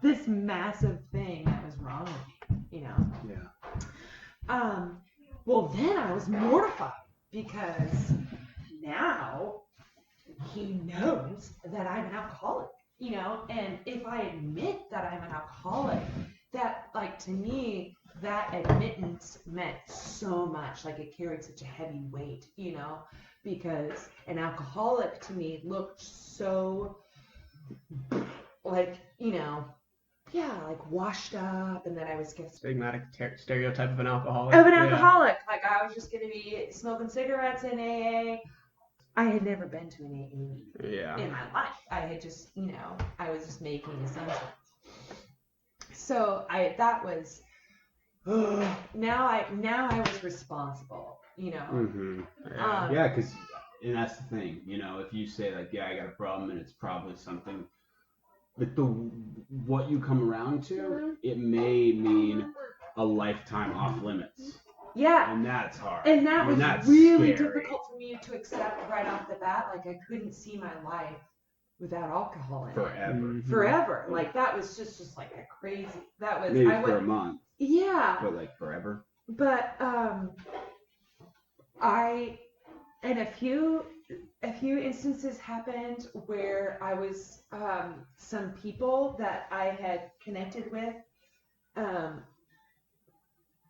this massive thing that was wrong with me, Yeah. Well, then I was mortified, because now he knows that I'm an alcoholic, and if I admit that I'm an alcoholic, that, to me, that admittance meant so much, it carried such a heavy weight, because an alcoholic to me looked so, washed up, and then I was stigmatic stereotype of an alcoholic. Alcoholic. I was just going to be smoking cigarettes in AA. I had never been to an AA meeting in my life. I had just, I was just making assumptions. So that was, now I was responsible, Yeah, because, and that's the thing, if you say I got a problem, and it's probably something, what you come around to, it may mean a lifetime off limits. Yeah. And that's hard. And that was really difficult for me to accept right off the bat. I couldn't see my life without alcohol in it. Forever. That was just a crazy. That was maybe for a month. Yeah. But forever. But and a few instances happened where I was some people that I had connected with,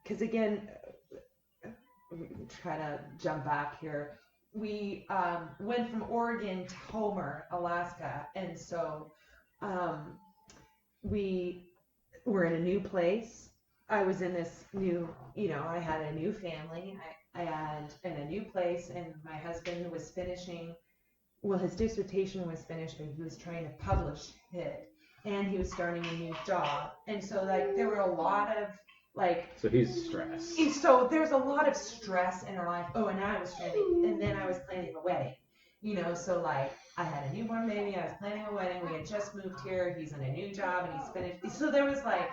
because again, try to jump back here. We went from Oregon to Homer, Alaska, and so we were in a new place. I was in this new, I had a new family, and in a new place, and my husband was finishing, his dissertation was finished, and he was trying to publish it. and he was starting a new job. And so like there were a lot of like. So he's stressed. So there's a lot of stress in our life. Oh, and I was planning, and then I was planning a wedding. You know, so like I had a newborn baby, I was planning a wedding, we had just moved here, he's in a new job and he's finished. So there was like,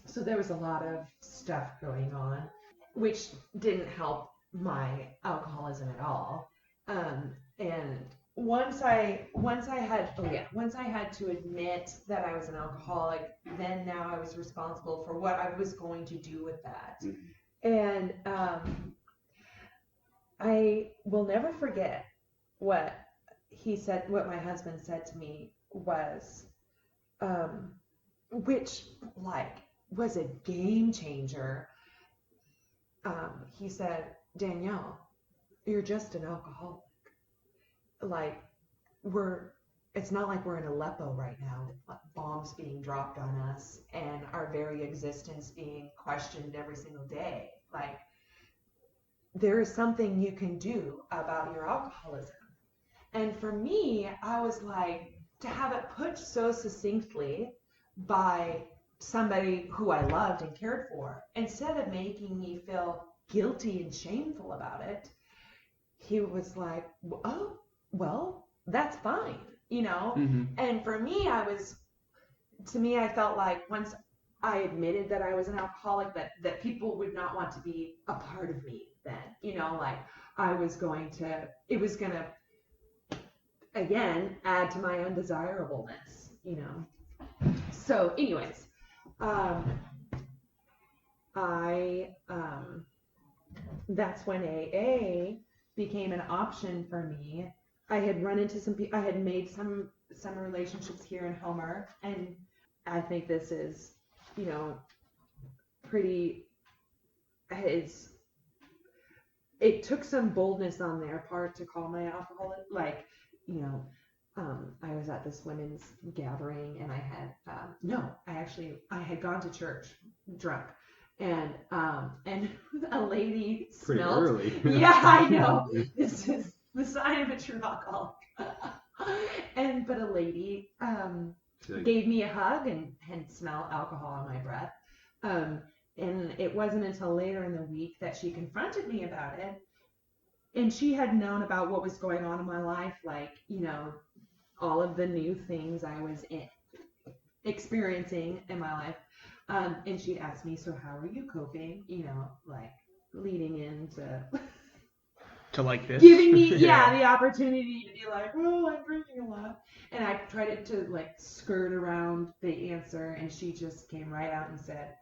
so there was a lot of stuff going on, which didn't help my alcoholism at all. And once I had to admit that I was an alcoholic, then now I was responsible for what I was going to do with that. And I will never forget what he said, what my husband said to me was, which like was a game changer. He said, Danielle, you're just an alcoholic. Like it's not like we're in Aleppo right now with bombs being dropped on us and our very existence being questioned every single day. Like, there is something you can do about your alcoholism. And for me, I was like, to have it put so succinctly by somebody who I loved and cared for, instead of making me feel guilty and shameful about it, he was like, oh, well, that's fine, you know? And for me, I felt like once I admitted that I was an alcoholic, that people would not want to be a part of me then, you know, like it was going to, again, add to my undesirableness, you know. So anyways, that's when AA became an option for me. I had run into I had made some relationships here in Homer, and I think this is, you know, it took some boldness on their part to call my alcoholic, like, you know, I was at this women's gathering and I had gone to church drunk, and a lady pretty smelled. Early. Yeah, I know. This is the sign of a true alcoholic. But a lady gave me a hug and smelled alcohol on my breath. And it wasn't until later in the week that she confronted me about it. And she had known about what was going on in my life, like, you know, all of the new things I was experiencing in my life. And she asked me, so how are you coping? You know, like leading into to like this, giving me the opportunity to be like, well, I'm drinking a lot. And I tried to like skirt around the answer, and she just came right out and said,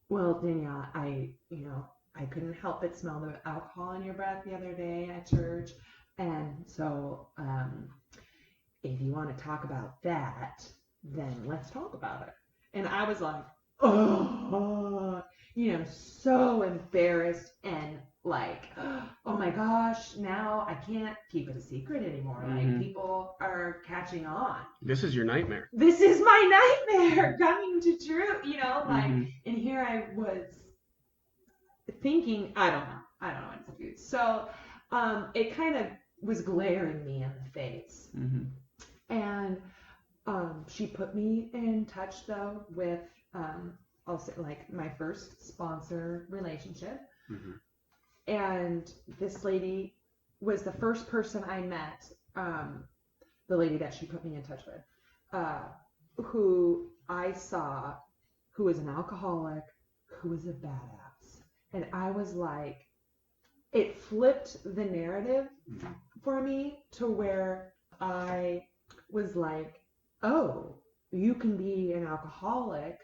well, Danielle, I couldn't help but smell the alcohol in your breath the other day at church. And so if you want to talk about that, then let's talk about it. And I was like, oh, you know, so embarrassed and like, oh my gosh, now I can't keep it a secret anymore. Like, people are catching on. This is your nightmare. This is my nightmare coming to true, you know, like, and here I was thinking, I don't know what to do. So it kind of was glaring me in the face. And she put me in touch though with also like my first sponsor relationship. And this lady was the first person I met, the lady that she put me in touch with, who I saw, who was an alcoholic, who was a badass. And I was like, it flipped the narrative for me to where I was like, oh, you can be an alcoholic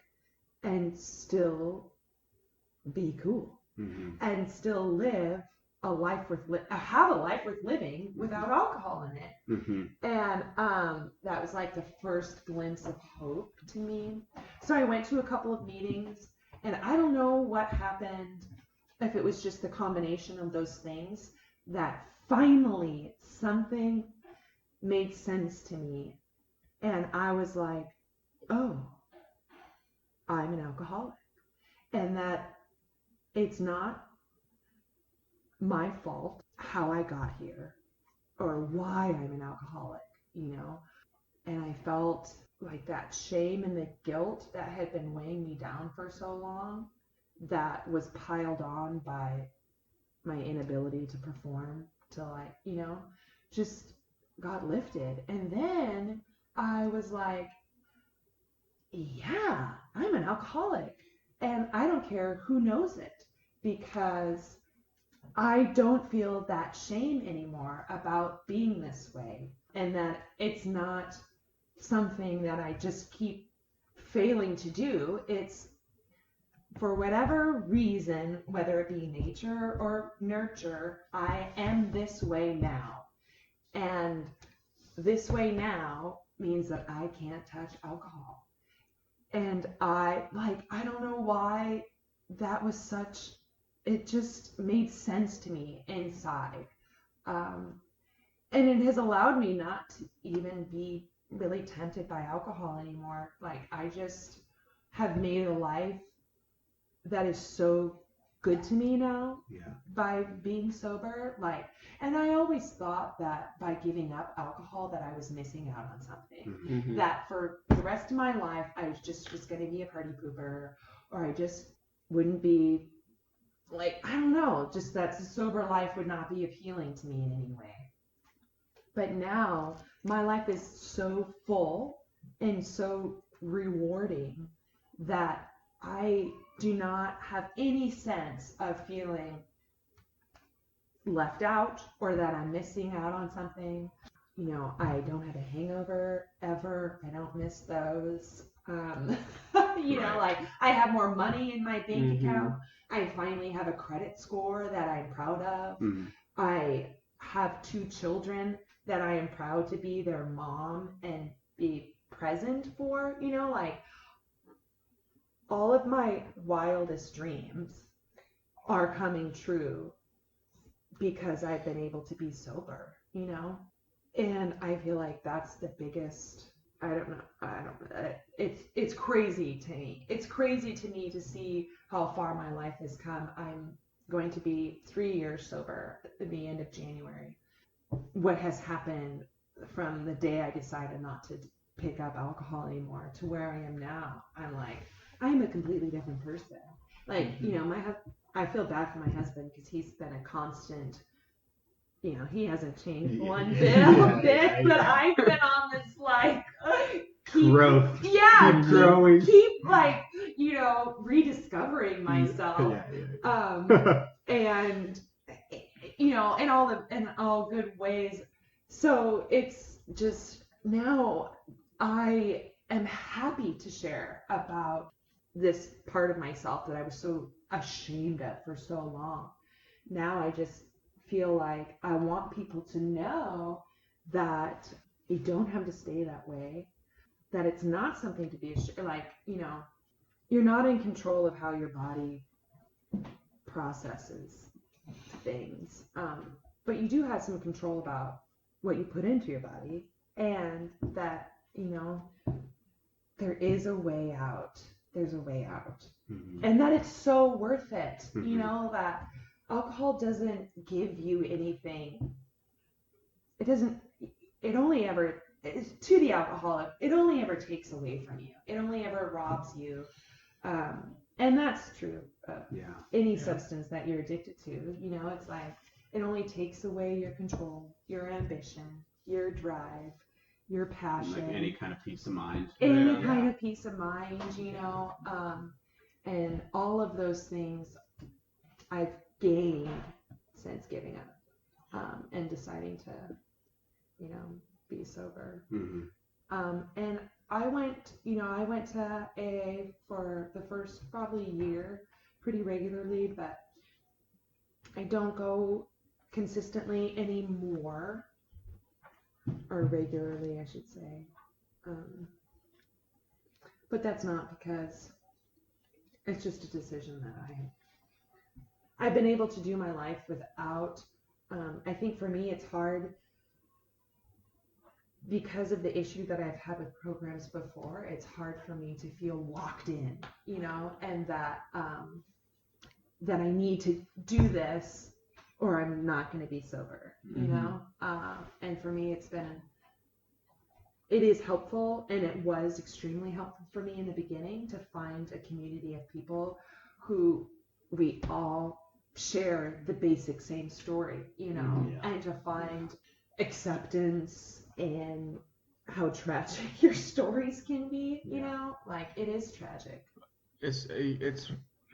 and still be cool. And still live a life worth living without alcohol in it. And that was like the first glimpse of hope to me. So I went to a couple of meetings, and I don't know what happened, if it was just the combination of those things, that finally something made sense to me. And I was like, oh, I'm an alcoholic. And that it's not my fault how I got here or why I'm an alcoholic, you know. And I felt like that shame and the guilt that had been weighing me down for so long, that was piled on by my inability to perform, till I, just got lifted. And then I was like, yeah, I'm an alcoholic, and I don't care who knows it, because I don't feel that shame anymore about being this way, and that it's not something that I just keep failing to do. It's for whatever reason, whether it be nature or nurture, I am this way now. And this way now means that I can't touch alcohol. And I don't know why that was it just made sense to me inside. And it has allowed me not to even be really tempted by alcohol anymore. Like, I just have made a life that is so good to me now by being sober. And I always thought that by giving up alcohol that I was missing out on something. Mm-hmm. That for the rest of my life I was going to be a party pooper, or I just wouldn't be, I don't know, just that the sober life would not be appealing to me in any way. But now my life is so full and so rewarding that I do not have any sense of feeling left out or that I'm missing out on something. I don't have a hangover ever. I don't miss those. I have more money in my bank account. I finally have a credit score that I'm proud of. Mm-hmm. I have 2 children that I am proud to be their mom and be present for. All of my wildest dreams are coming true because I've been able to be sober, and I feel like that's the biggest, I don't know, it's crazy to me. It's crazy to me to see how far my life has come. I'm going to be 3 years sober at the end of January. What has happened from the day I decided not to pick up alcohol anymore to where I am now, I'm a completely different person. I feel bad for my husband because he's been a constant, he hasn't changed one bit, but I've been on this growth. Yeah, growing. Keep rediscovering myself. And in all good ways. So it's just, now I am happy to share about this part of myself that I was so ashamed of for so long. Now I just feel like I want people to know that you don't have to stay that way, that it's not something to be ashamed, you're not in control of how your body processes things, but you do have some control about what you put into your body, and that there is a way out. There's a way out. Mm-hmm. And that it's so worth it. Mm-hmm. That alcohol doesn't give you anything. To the alcoholic, it only ever takes away from you. It only ever robs you. And that's true of any substance that you're addicted to. It's it only takes away your control, your ambition, your drive, your passion. Any kind of peace of mind. Any kind of peace of mind, and all of those things I've gained since giving up, and deciding to, be sober. Mm-hmm. And I went to AA for the first probably year pretty regularly, but I don't go consistently anymore, or regularly, I should say. But that's not because it's just a decision that I've been able to do my life without. I think for me it's hard because of the issue that I've had with programs before. It's hard for me to feel locked in, and that that I need to do this or I'm not going to be sober, and for me it's it is helpful, and it was extremely helpful for me in the beginning to find a community of people who we all share the basic same story, you know, and to find acceptance in how tragic your stories can be, you know, like it is tragic. It's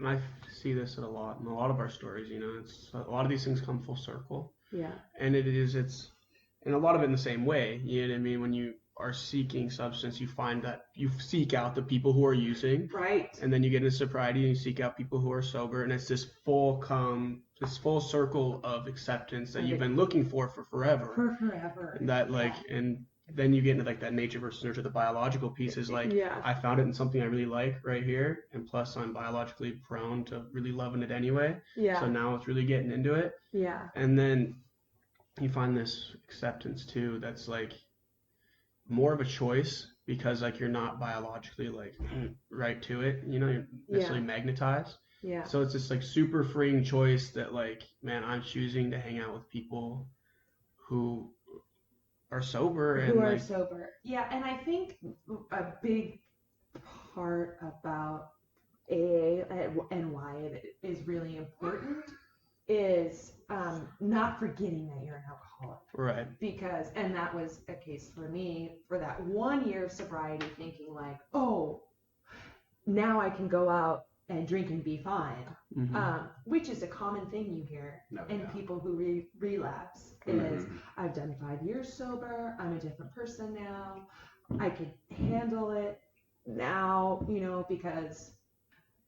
I see this a lot in a lot of our stories, you know, it's a lot of these things come full circle. Yeah. And it's and a lot of it in the same way, you know what I mean? When you are seeking substance, you find that you seek out the people who are using, right? And then you get into sobriety and you seek out people who are sober, and it's this full circle of acceptance that you've been looking for forever. And that and then you get into like that nature versus nurture, the biological piece is like, I found it in something I really like right here, and plus I'm biologically prone to really loving it anyway. Yeah. So now it's really getting into it. Yeah. And then you find this acceptance too that's like more of a choice, because like you're not biologically like right to it, you know, you're necessarily magnetized. Yeah. So it's this like super freeing choice that like, man, I'm choosing to hang out with people who are sober sober. Yeah, and I think a big part about AA and why it is really important is not forgetting that you're an alcoholic. Right. Because, and that was a case for me for that 1 year of sobriety, thinking like, oh, now I can go out and drink and be fine. Mm-hmm. Which is a common thing you hear in people who relapse is, I've done 5 years sober, I'm a different person now, I can handle it now, you know, because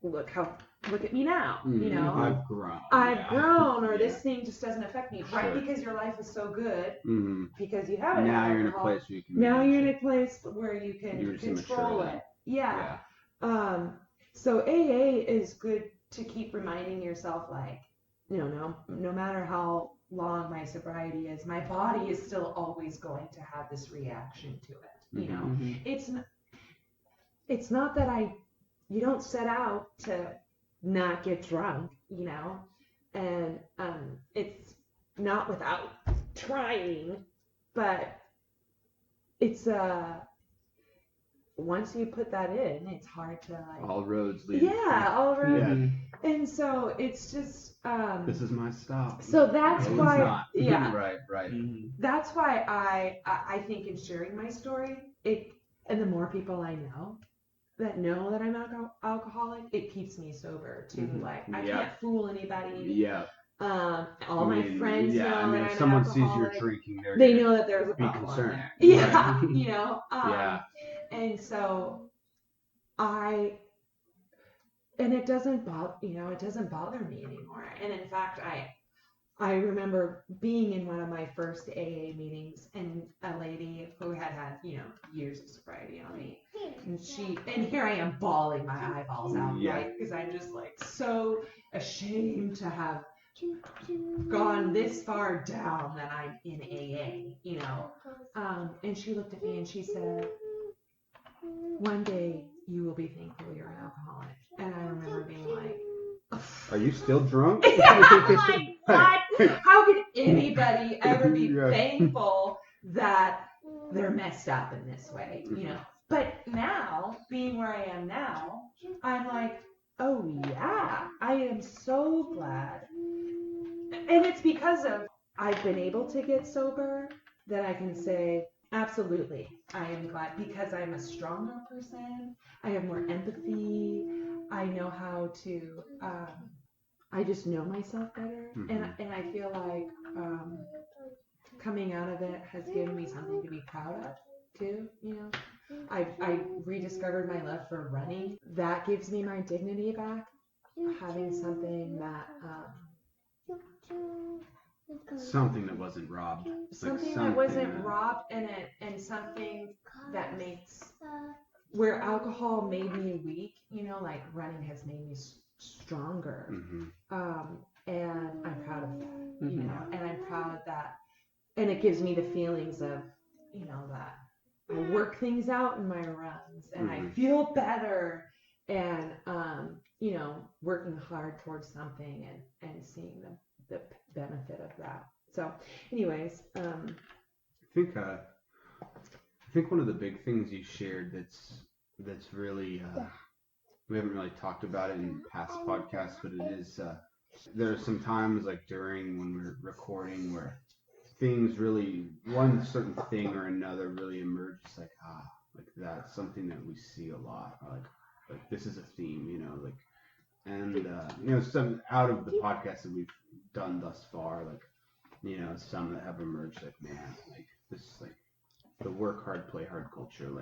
look at me now, you know. I've grown, or this thing just doesn't affect me, right? Because your life is so good, because you have it. Now you're in a place where you can. Now you're in a place where you can control it. Yeah. So AA is good to keep reminding yourself, like, you know, no matter how long my sobriety is, my body is still always going to have this reaction to it. You know, it's not that you don't set out to not get drunk, you know, and it's not without trying, but it's once you put that in, it's hard to like all roads lead. Yeah, all roads. Yeah. And so it's just this is my stop. So that's why right. That's why I think in sharing my story, and the more people I know that I'm alcoholic, it keeps me sober too. Like I can't fool anybody. Yeah. All my friends know that I'm if someone sees you're drinking, they know that there's a be concerned. Yeah, you know. And so it doesn't bother me anymore. And in fact, I remember being in one of my first AA meetings, and a lady who had, you know, years of sobriety on me, and here I am bawling my eyeballs out, right? Because I'm just like so ashamed to have gone this far down that I'm in AA, you know. And she looked at me and she said, one day you will be thankful you're an alcoholic. And I remember being like, are you still drunk? Like, what? How could anybody ever be thankful that they're messed up in this way, you know? But now, being where I am now, I'm like, oh yeah, I am so glad. And it's because of I've been able to get sober that I can say, absolutely, I am glad, because I'm a stronger person. I have more empathy. I know how to, I just know myself better. And I feel like coming out of it has given me something to be proud of too, you know. I rediscovered my love for running. That gives me my dignity back. Having something that something that wasn't robbed. Something that wasn't robbed, and something that makes, where alcohol made me weak, you know, like running has made me stronger. And I'm proud of that, you know, and I'm proud that, and it gives me the feelings of, you know, that I work things out in my runs, and I feel better, and you know, working hard towards something and seeing the benefit of that. So anyways, I think I think one of the big things you shared that's really we haven't really talked about it in past podcasts, but it is there are some times like during when we're recording where things really, one certain thing or another really emerges, like that's something that we see a lot, like this is a theme, and some out of the podcasts that we've done thus far, some that have emerged, this the work hard, play hard culture,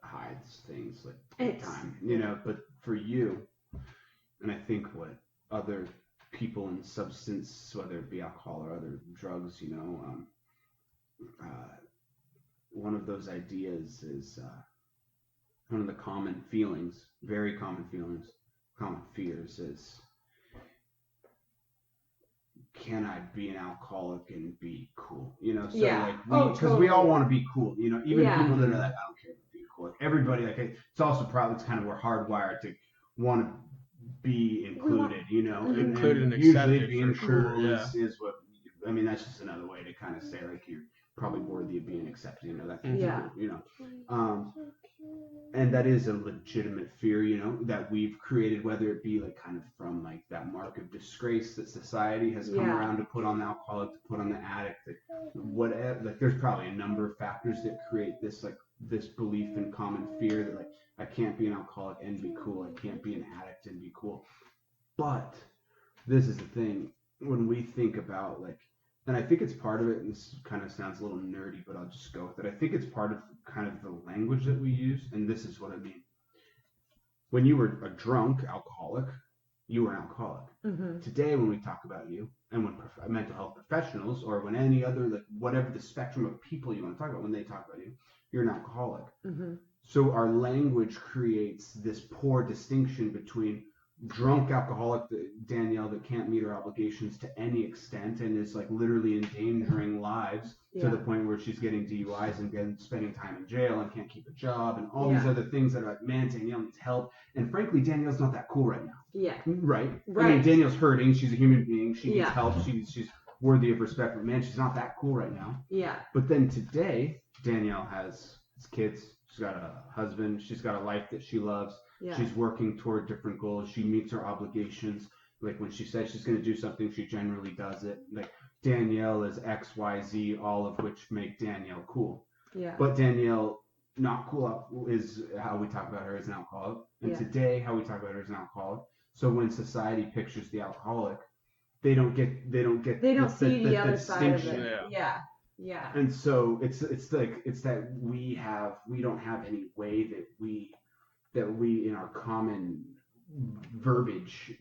hides things big time, but for you, and I think what other people in substance, whether it be alcohol or other drugs, one of those ideas is one of the common feelings, very common feelings, common fears is, can I be an alcoholic and be cool? Because we all want to be cool, even people that are like, I don't care about being cool. Everybody, it's also probably, it's kind of we're hardwired to want to be included, included and usually accepted. being cool is what, I mean, that's just another way to kind of say, you're probably worthy of being accepted, that kind of cool, and that is a legitimate fear, that we've created, whether it be kind of from that mark of disgrace that society has come around to put on the alcoholic, to put on the addict, whatever, there's probably a number of factors that create this this belief and common fear that I can't be an alcoholic and be cool, I can't be an addict and be cool. But this is the thing, when we think about and I think it's part of it, and this kind of sounds a little nerdy, but I'll just go with it. I think it's part of kind of the language that we use, and this is what I mean. When you were a drunk alcoholic, you were an alcoholic. Mm-hmm. Today, when we talk about you, and when mental health professionals, or when any other, whatever the spectrum of people you want to talk about, when they talk about you, you're an alcoholic. Mm-hmm. So our language creates this poor distinction between drunk alcoholic Danielle that can't meet her obligations to any extent and is literally endangering lives to the point where she's getting DUIs and spending time in jail and can't keep a job and all these other things that are man, Danielle needs help. And frankly, Danielle's not that cool right now. Yeah. Right. I mean, Danielle's hurting. She's a human being. She needs help. She's worthy of respect. But man, she's not that cool right now. Yeah. But then today, Danielle has kids. She's got a husband. She's got a life that she loves. Yeah. She's working toward different goals. She meets her obligations. When she says she's going to do something, she generally does it. Danielle is X, Y, Z, all of which make Danielle cool. Yeah. But Danielle not cool is how we talk about her as an alcoholic. And today, how we talk about her as an alcoholic. So when society pictures the alcoholic, they don't see the other side of it. Yeah. Yeah. And so it's that we don't have any way that we in our common verbiage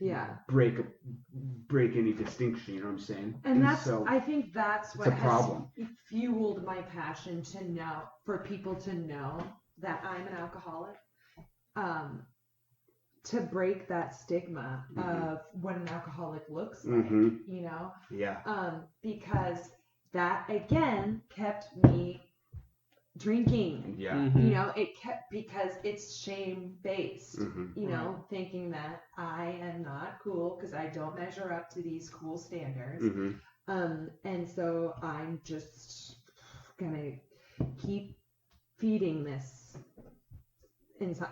break any distinction, you know what I'm saying? And I think that's what has fueled my passion for people to know that I'm an alcoholic, to break that stigma of what an alcoholic looks like, because that again kept me drinking. Yeah. Mm-hmm. It kept, because it's shame based, thinking that I am not cool because I don't measure up to these cool standards. Mm-hmm. And so I'm just gonna keep feeding this inside,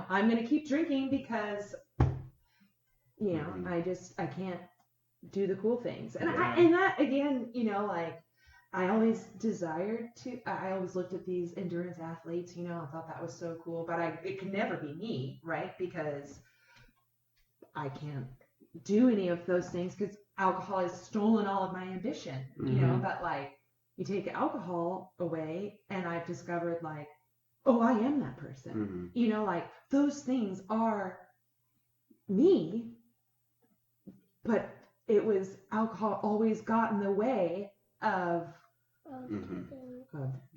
I'm gonna keep drinking because, I can't do the cool things. And that again, I always desired to. I always looked at these endurance athletes, I thought that was so cool. But it could never be me, right? Because I can't do any of those things because alcohol has stolen all of my ambition, But you take alcohol away, and I've discovered oh, I am that person. Mm-hmm. Those things are me, but it was alcohol always got in the way of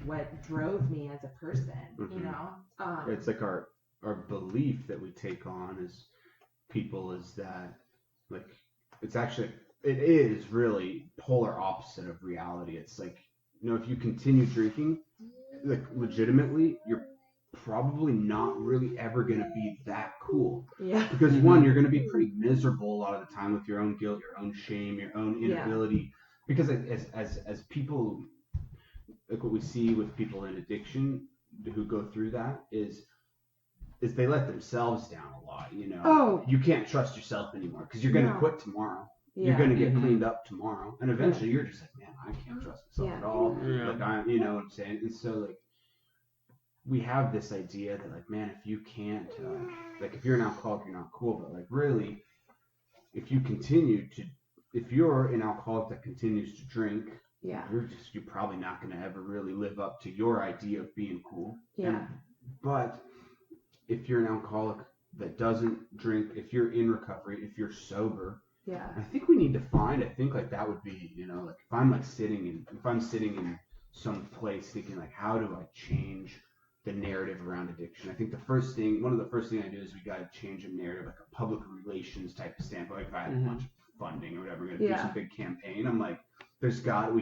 what drove me as a person, it's our belief that we take on as people is that it is really polar opposite of reality. It's if you continue drinking legitimately, you're probably not really ever going to be that cool. Yeah. Because one, you're going to be pretty miserable a lot of the time with your own guilt, your own shame, your own inability. Because as people, like what we see with people in addiction who go through that is they let themselves down a lot, you know. Oh. You can't trust yourself anymore because you're going to quit tomorrow. Yeah. You're going to get cleaned up tomorrow. And eventually you're just like, man, I can't trust myself at all. Yeah. Like, you know what I'm saying? And so, like, we have this idea that, like, man, if you can't, like, if you're an alcoholic, you're not cool. But, like, really, if you're an alcoholic that continues to drink, you're probably not going to ever really live up to your idea of being cool. Yeah. But if you're an alcoholic that doesn't drink, if you're in recovery, if you're sober, I think we need to find, I think, like, that would be, you know, like, if I'm sitting in some place thinking, like, how do I change the narrative around addiction? I think one of the first things I do is we got to change a narrative, like a public relations type of standpoint. Like, if I had a bunch of funding or whatever, we're going to do some big campaign, we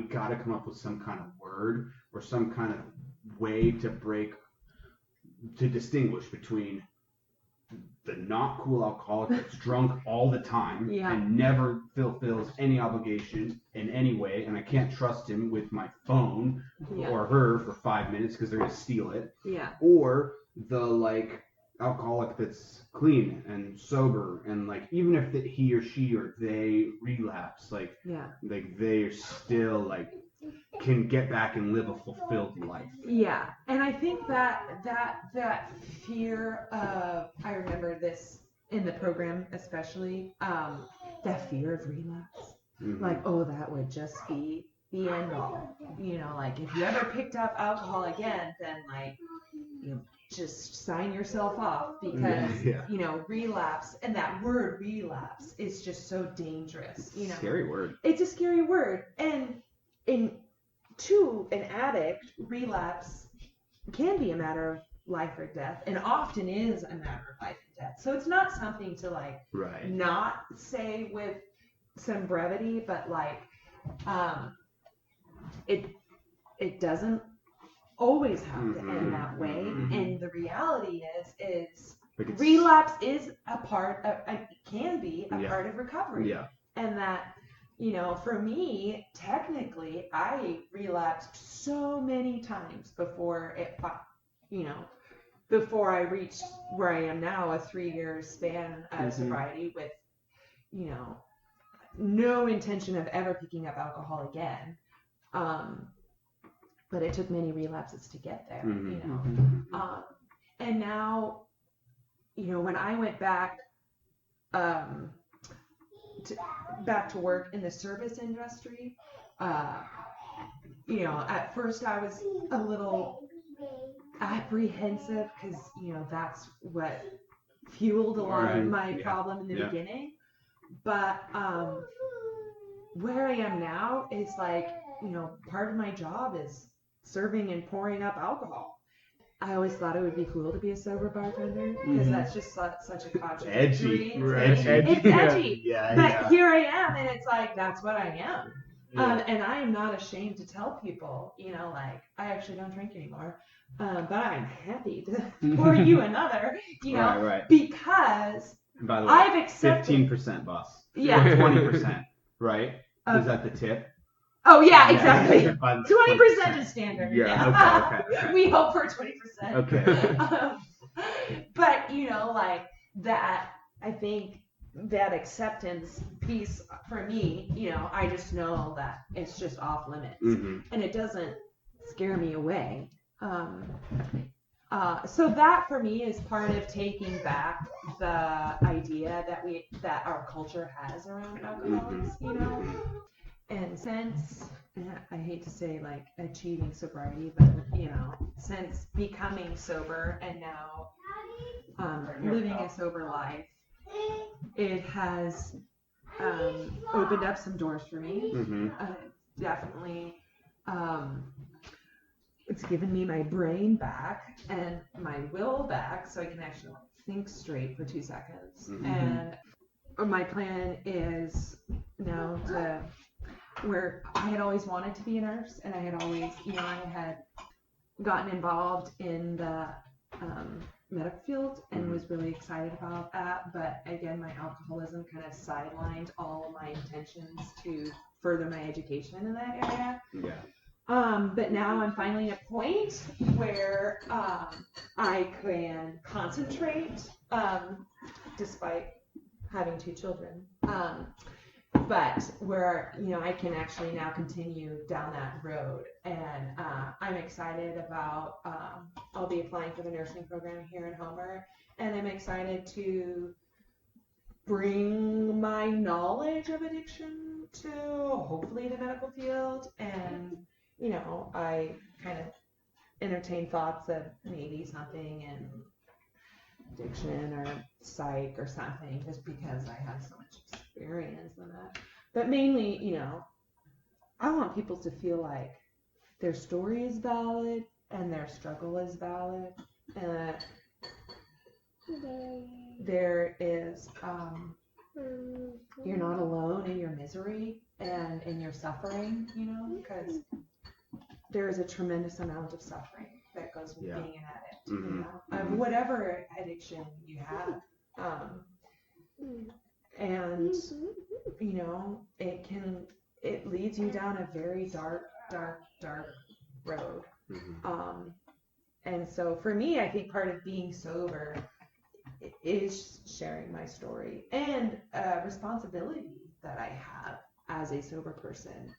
got to come up with some kind of word or some kind of way to distinguish between the not cool alcoholic that's drunk all the time and never fulfills any obligation in any way, and I can't trust him with my phone or her for 5 minutes because they're going to steal it. Yeah. Or the, like, alcoholic that's clean and sober, and, like, even if he or she or they relapse, like they still, like, can get back and live a fulfilled life. Yeah, and I think that fear of, I remember this in the program especially, that fear of relapse. Like, oh, that would just be the end all. You know, like, if you ever picked up alcohol again, then, like, you know, just sign yourself off because, you know, relapse, and that word relapse is just so dangerous. It's a scary word. It's a scary word. And to an addict, relapse can be a matter of life or death, and often is a matter of life and death. So it's not something to, like, not say with some brevity, but, like, it doesn't always have to end that way. And the reality is relapse is a part of, it can be a part of recovery. Yeah. And that, you know, for me, technically, I relapsed so many times before I reached where I am now, a 3-year span of sobriety with, you know, no intention of ever picking up alcohol again. But it took many relapses to get there, you know. And now, you know, when I went back to work in the service industry, you know, at first I was a little apprehensive because, you know, that's what fueled a lot of my problem in the beginning. But where I am now is, like, you know, part of my job is serving and pouring up alcohol. I always thought it would be cool to be a sober bartender because that's just such a contradictory. It's edgy. But here I am, and it's like, that's what I am. And I am not ashamed to tell people, you know, like, I actually don't drink anymore, but I'm happy to pour you another, you know, because by the way, I've accepted 15%, boss. Yeah. 20%, right? Is that the tip? Oh, yeah, exactly. 20% is standard. Yeah. Okay. We hope for 20%. Okay. But, you know, like, that, I think that acceptance piece for me, you know, I just know that it's just off limits. And it doesn't scare me away. So that for me is part of taking back the idea that our culture has around alcoholics, you know. And since, I hate to say, like, achieving sobriety, but, you know, since becoming sober and now living a sober life, it has opened up some doors for me. Definitely, it's given me my brain back and my will back so I can actually think straight for 2 seconds. And my plan is now to, where I had always wanted to be a nurse, and I had always, you know, I had gotten involved in the medical field and was really excited about that. But again, my alcoholism kind of sidelined all of my intentions to further my education in that area. But now I'm finally at a point where I can concentrate, despite having 2 children. But where, I can actually now continue down that road. And I'm excited about, I'll be applying for the nursing program here in Homer. And I'm excited to bring my knowledge of addiction to hopefully the medical field. And, I kind of entertain thoughts of maybe something in addiction or psych or something, just because I have so much experience in that. But mainly, I want people to feel like their story is valid and their struggle is valid, and that there is, you're not alone in your misery and in your suffering, because there is a tremendous amount of suffering that goes with being an addict, of whatever addiction you have. And, it leads you down a very dark road. And so for me, I think part of being sober is sharing my story and responsibility that I have as a sober person,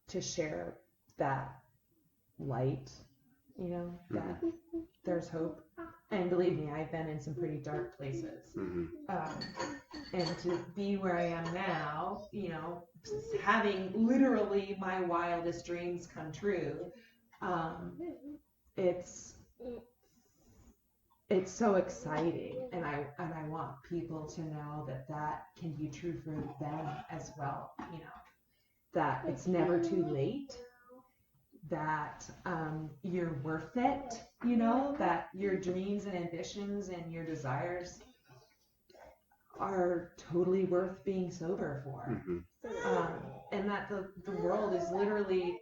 to share that light, that there's hope. And believe me, I've been in some pretty dark places. And to be where I am now, having literally my wildest dreams come true, it's so exciting, and I want people to know that can be true for them as well. That it's never too late. That you're worth it. That your dreams and ambitions and your desires are totally worth being sober for. And that the world is literally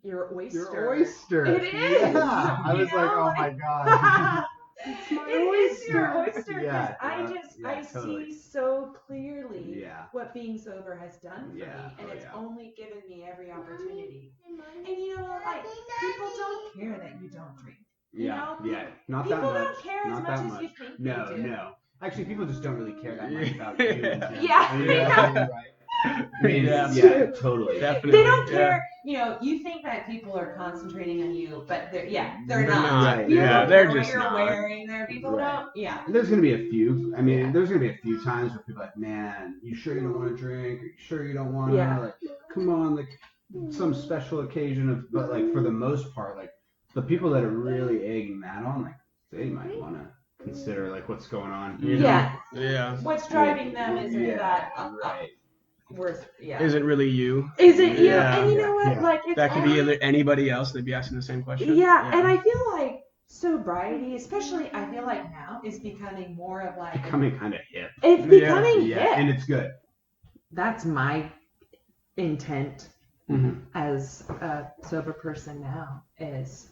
your oyster. Your oyster. It is. Yeah. I was like, oh my God. It is your oyster, Yeah, because I totally. see so clearly what being sober has done for me, and it's only given me every opportunity. And people don't care that you don't drink. Not people that much. Don't care not as that much much. as you think No, they do. no. Actually, people just don't really care that much about you. Yeah. Right. Totally. Definitely. They don't care. You think that people are concentrating on you, but they're not. Right. You don't they're care just what you're not. wearing. There, people don't. Yeah. There's gonna be a few. I mean, there's gonna be a few times where people are like, man, you sure you don't want to drink? Are you sure you don't want to? Yeah. Like, come on, like some special occasion of. But like for the most part, like the people that are really egging that on, like they might want to consider like what's going on. Yeah. What's driving them isn't that right. worth. Isn't really you. Isn't you? Yeah. And you know what? Like it's that could be either anybody else. They'd be asking the same question. Yeah, and I feel like sobriety, especially, I feel like now is becoming more of like becoming kind of hip. It's becoming hip, and it's good. That's my intent as a sober person now, is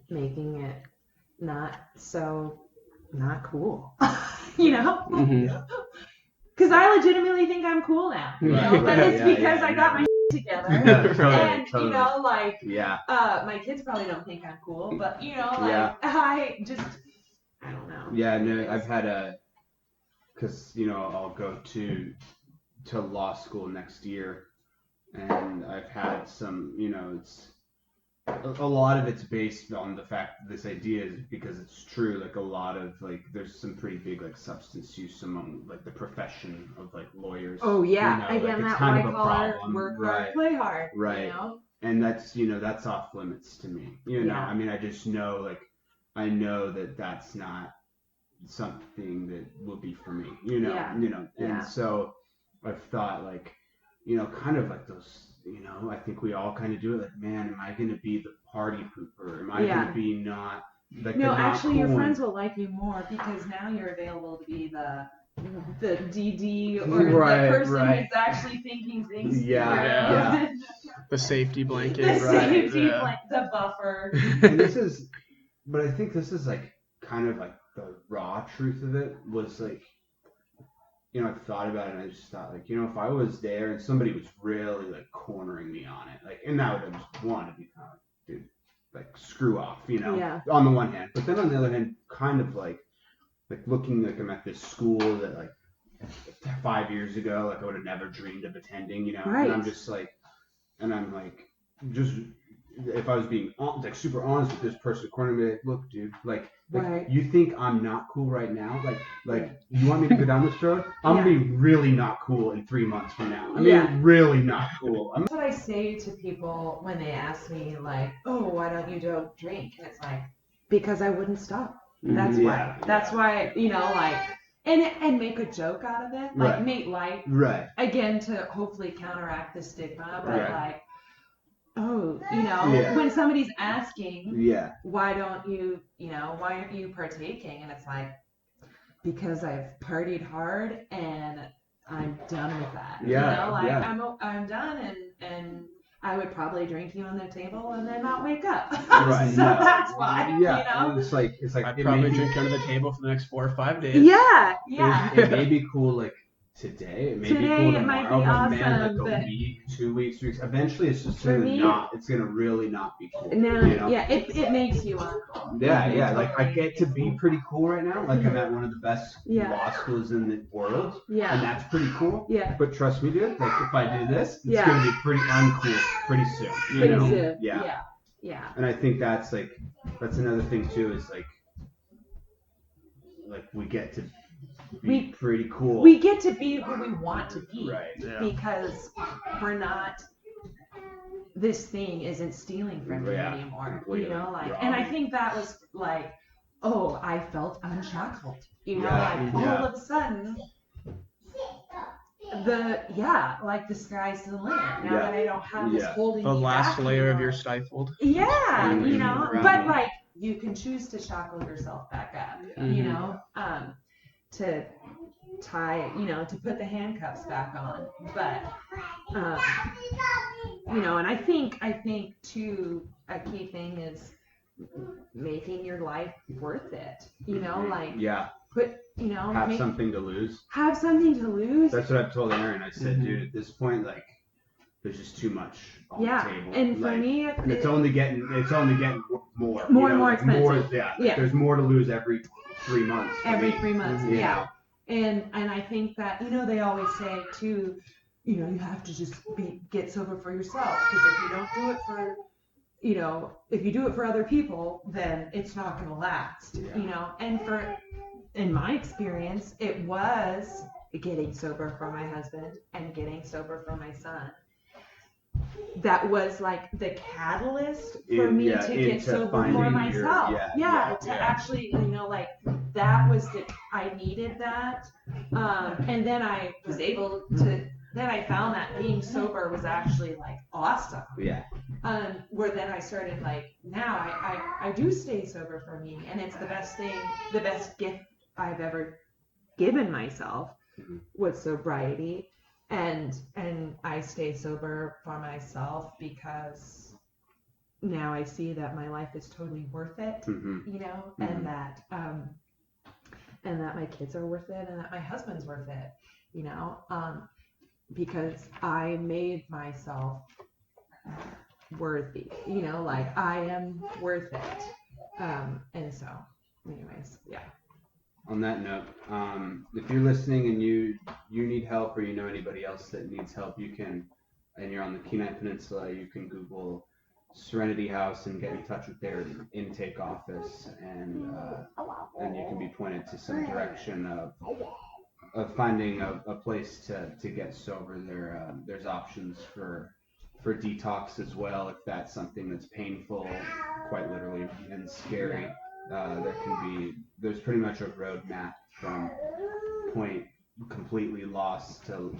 making it not cool. Because I legitimately think I'm cool now. But it's because I got my together. And my kids probably don't think I'm cool, but I don't know. Yeah, no, I've had because I'll go to law school next year, and I've had some, it's a lot of it's based on the fact that this idea is because it's true. Like a lot of there's some pretty big substance use among the profession of lawyers. Oh yeah, again, that white collar, work hard, play hard. Right. And that's that's off limits to me. I mean, I just know I know that that's not something that will be for me. And so I've thought kind of those. I think we all kind of do it. Man, am I going to be the party pooper? Am I going to be not? No, actually, your friends will like you more because now you're available to be the DD or the person who's actually thinking things. Yeah. The safety blanket. The safety blanket, the buffer. And but I think this is kind of the raw truth of it was I've thought about it, and I just thought, like, if I was there and somebody was really, like, cornering me on it, like, and that would have just wanted to be kind of like, dude, like, screw off, on the one hand. But then on the other hand, kind of, like looking like I'm at this school that, like, 5 years ago, like, I would have never dreamed of attending, Right. And I'm just, like, just, if I was being, like, super honest with this person cornering me, like, look, dude, like right. You think I'm not cool right now? Like you want me to go down this road? I'm gonna be really not cool in 3 months from now. I mean, really not cool. That's what I say to people when they ask me, like, oh, why don't you drink? And it's like, because I wouldn't stop. That's why. That's why, like, and make a joke out of it, like, make light. Right. Again, to hopefully counteract the stigma, but like, oh, when somebody's asking, why don't you, why aren't you partaking? And it's like, because I've partied hard and I'm done with that. I'm done, and I would probably drink you on the table and then not wake up. Right. So that's why. Yeah. It's like I'd probably drink under the table for the next 4 or 5 days. Yeah. It may be cool, like, today, it may be cool tomorrow, it might be awesome, man, like, a week, 2 weeks, 3 weeks. Eventually, it's just it's gonna really not be cool. No, it makes you uncool. Like, I get to be pretty cool right now. Like, I'm at one of the best law schools in the world, and that's pretty cool. Yeah. But trust me, dude, like, if I do this, it's gonna be pretty uncool pretty soon. Pretty soon. Yeah. And I think that's another thing too, is like we get to be pretty cool. We get to be who we want to be, right? Yeah. Because we're not. This thing isn't stealing from me anymore, And I think that was like, oh, I felt unshackled, all of a sudden. The sky's the limit. Now that I don't have this holding the me last back layer anymore. of your stifled. Yeah, but like you can choose to shackle yourself back up, to tie, to put the handcuffs back on. But and I think too, a key thing is making your life worth it. Put, have something to lose. Have something to lose. That's what I've told Aaron. I said, dude, at this point, like, there's just too much on the table. And for me, it's only getting more. More and more expensive. There's more to lose every 3 months. Every 3 months, And I think that, they always say too, you have to just get sober for yourself, because if you don't do it for, if you do it for other people, then it's not going to last, And in my experience, it was getting sober for my husband and getting sober for my son. That was like the catalyst for me to get sober for myself. To actually, like, that was I needed that. And then I was able to, then I found that being sober was actually like awesome. Yeah. Where then I started, like, now I do stay sober for me, and it's the best thing, the best gift I've ever given myself was sobriety. And I stay sober for myself because now I see that my life is totally worth it, and that my kids are worth it, and that my husband's worth it, because I made myself worthy, like, I am worth it. And so, anyways, On that note, if you're listening and you need help, or anybody else that needs help, you can, and you're on the Kenai Peninsula, you can Google Serenity House and get in touch with their intake office, and you can be pointed to some direction of finding a place to get sober. There's options for detox as well, if that's something that's painful, quite literally, and scary. There's pretty much a roadmap from point completely lost to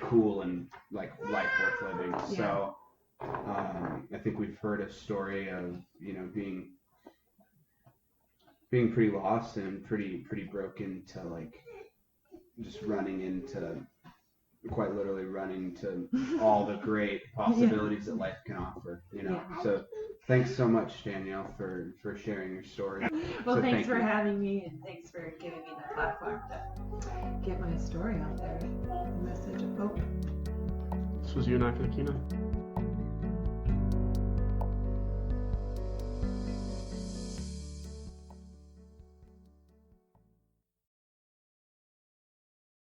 cool and, like, life worth living. So I think we've heard a story of being pretty lost and pretty broken, to, like, just quite literally running to all the great possibilities that life can offer, So thanks so much, Danielle, for sharing your story. Well, thanks for having me, and thanks for giving me the platform to get my story out there. A message of hope. This was you and I for the keynote.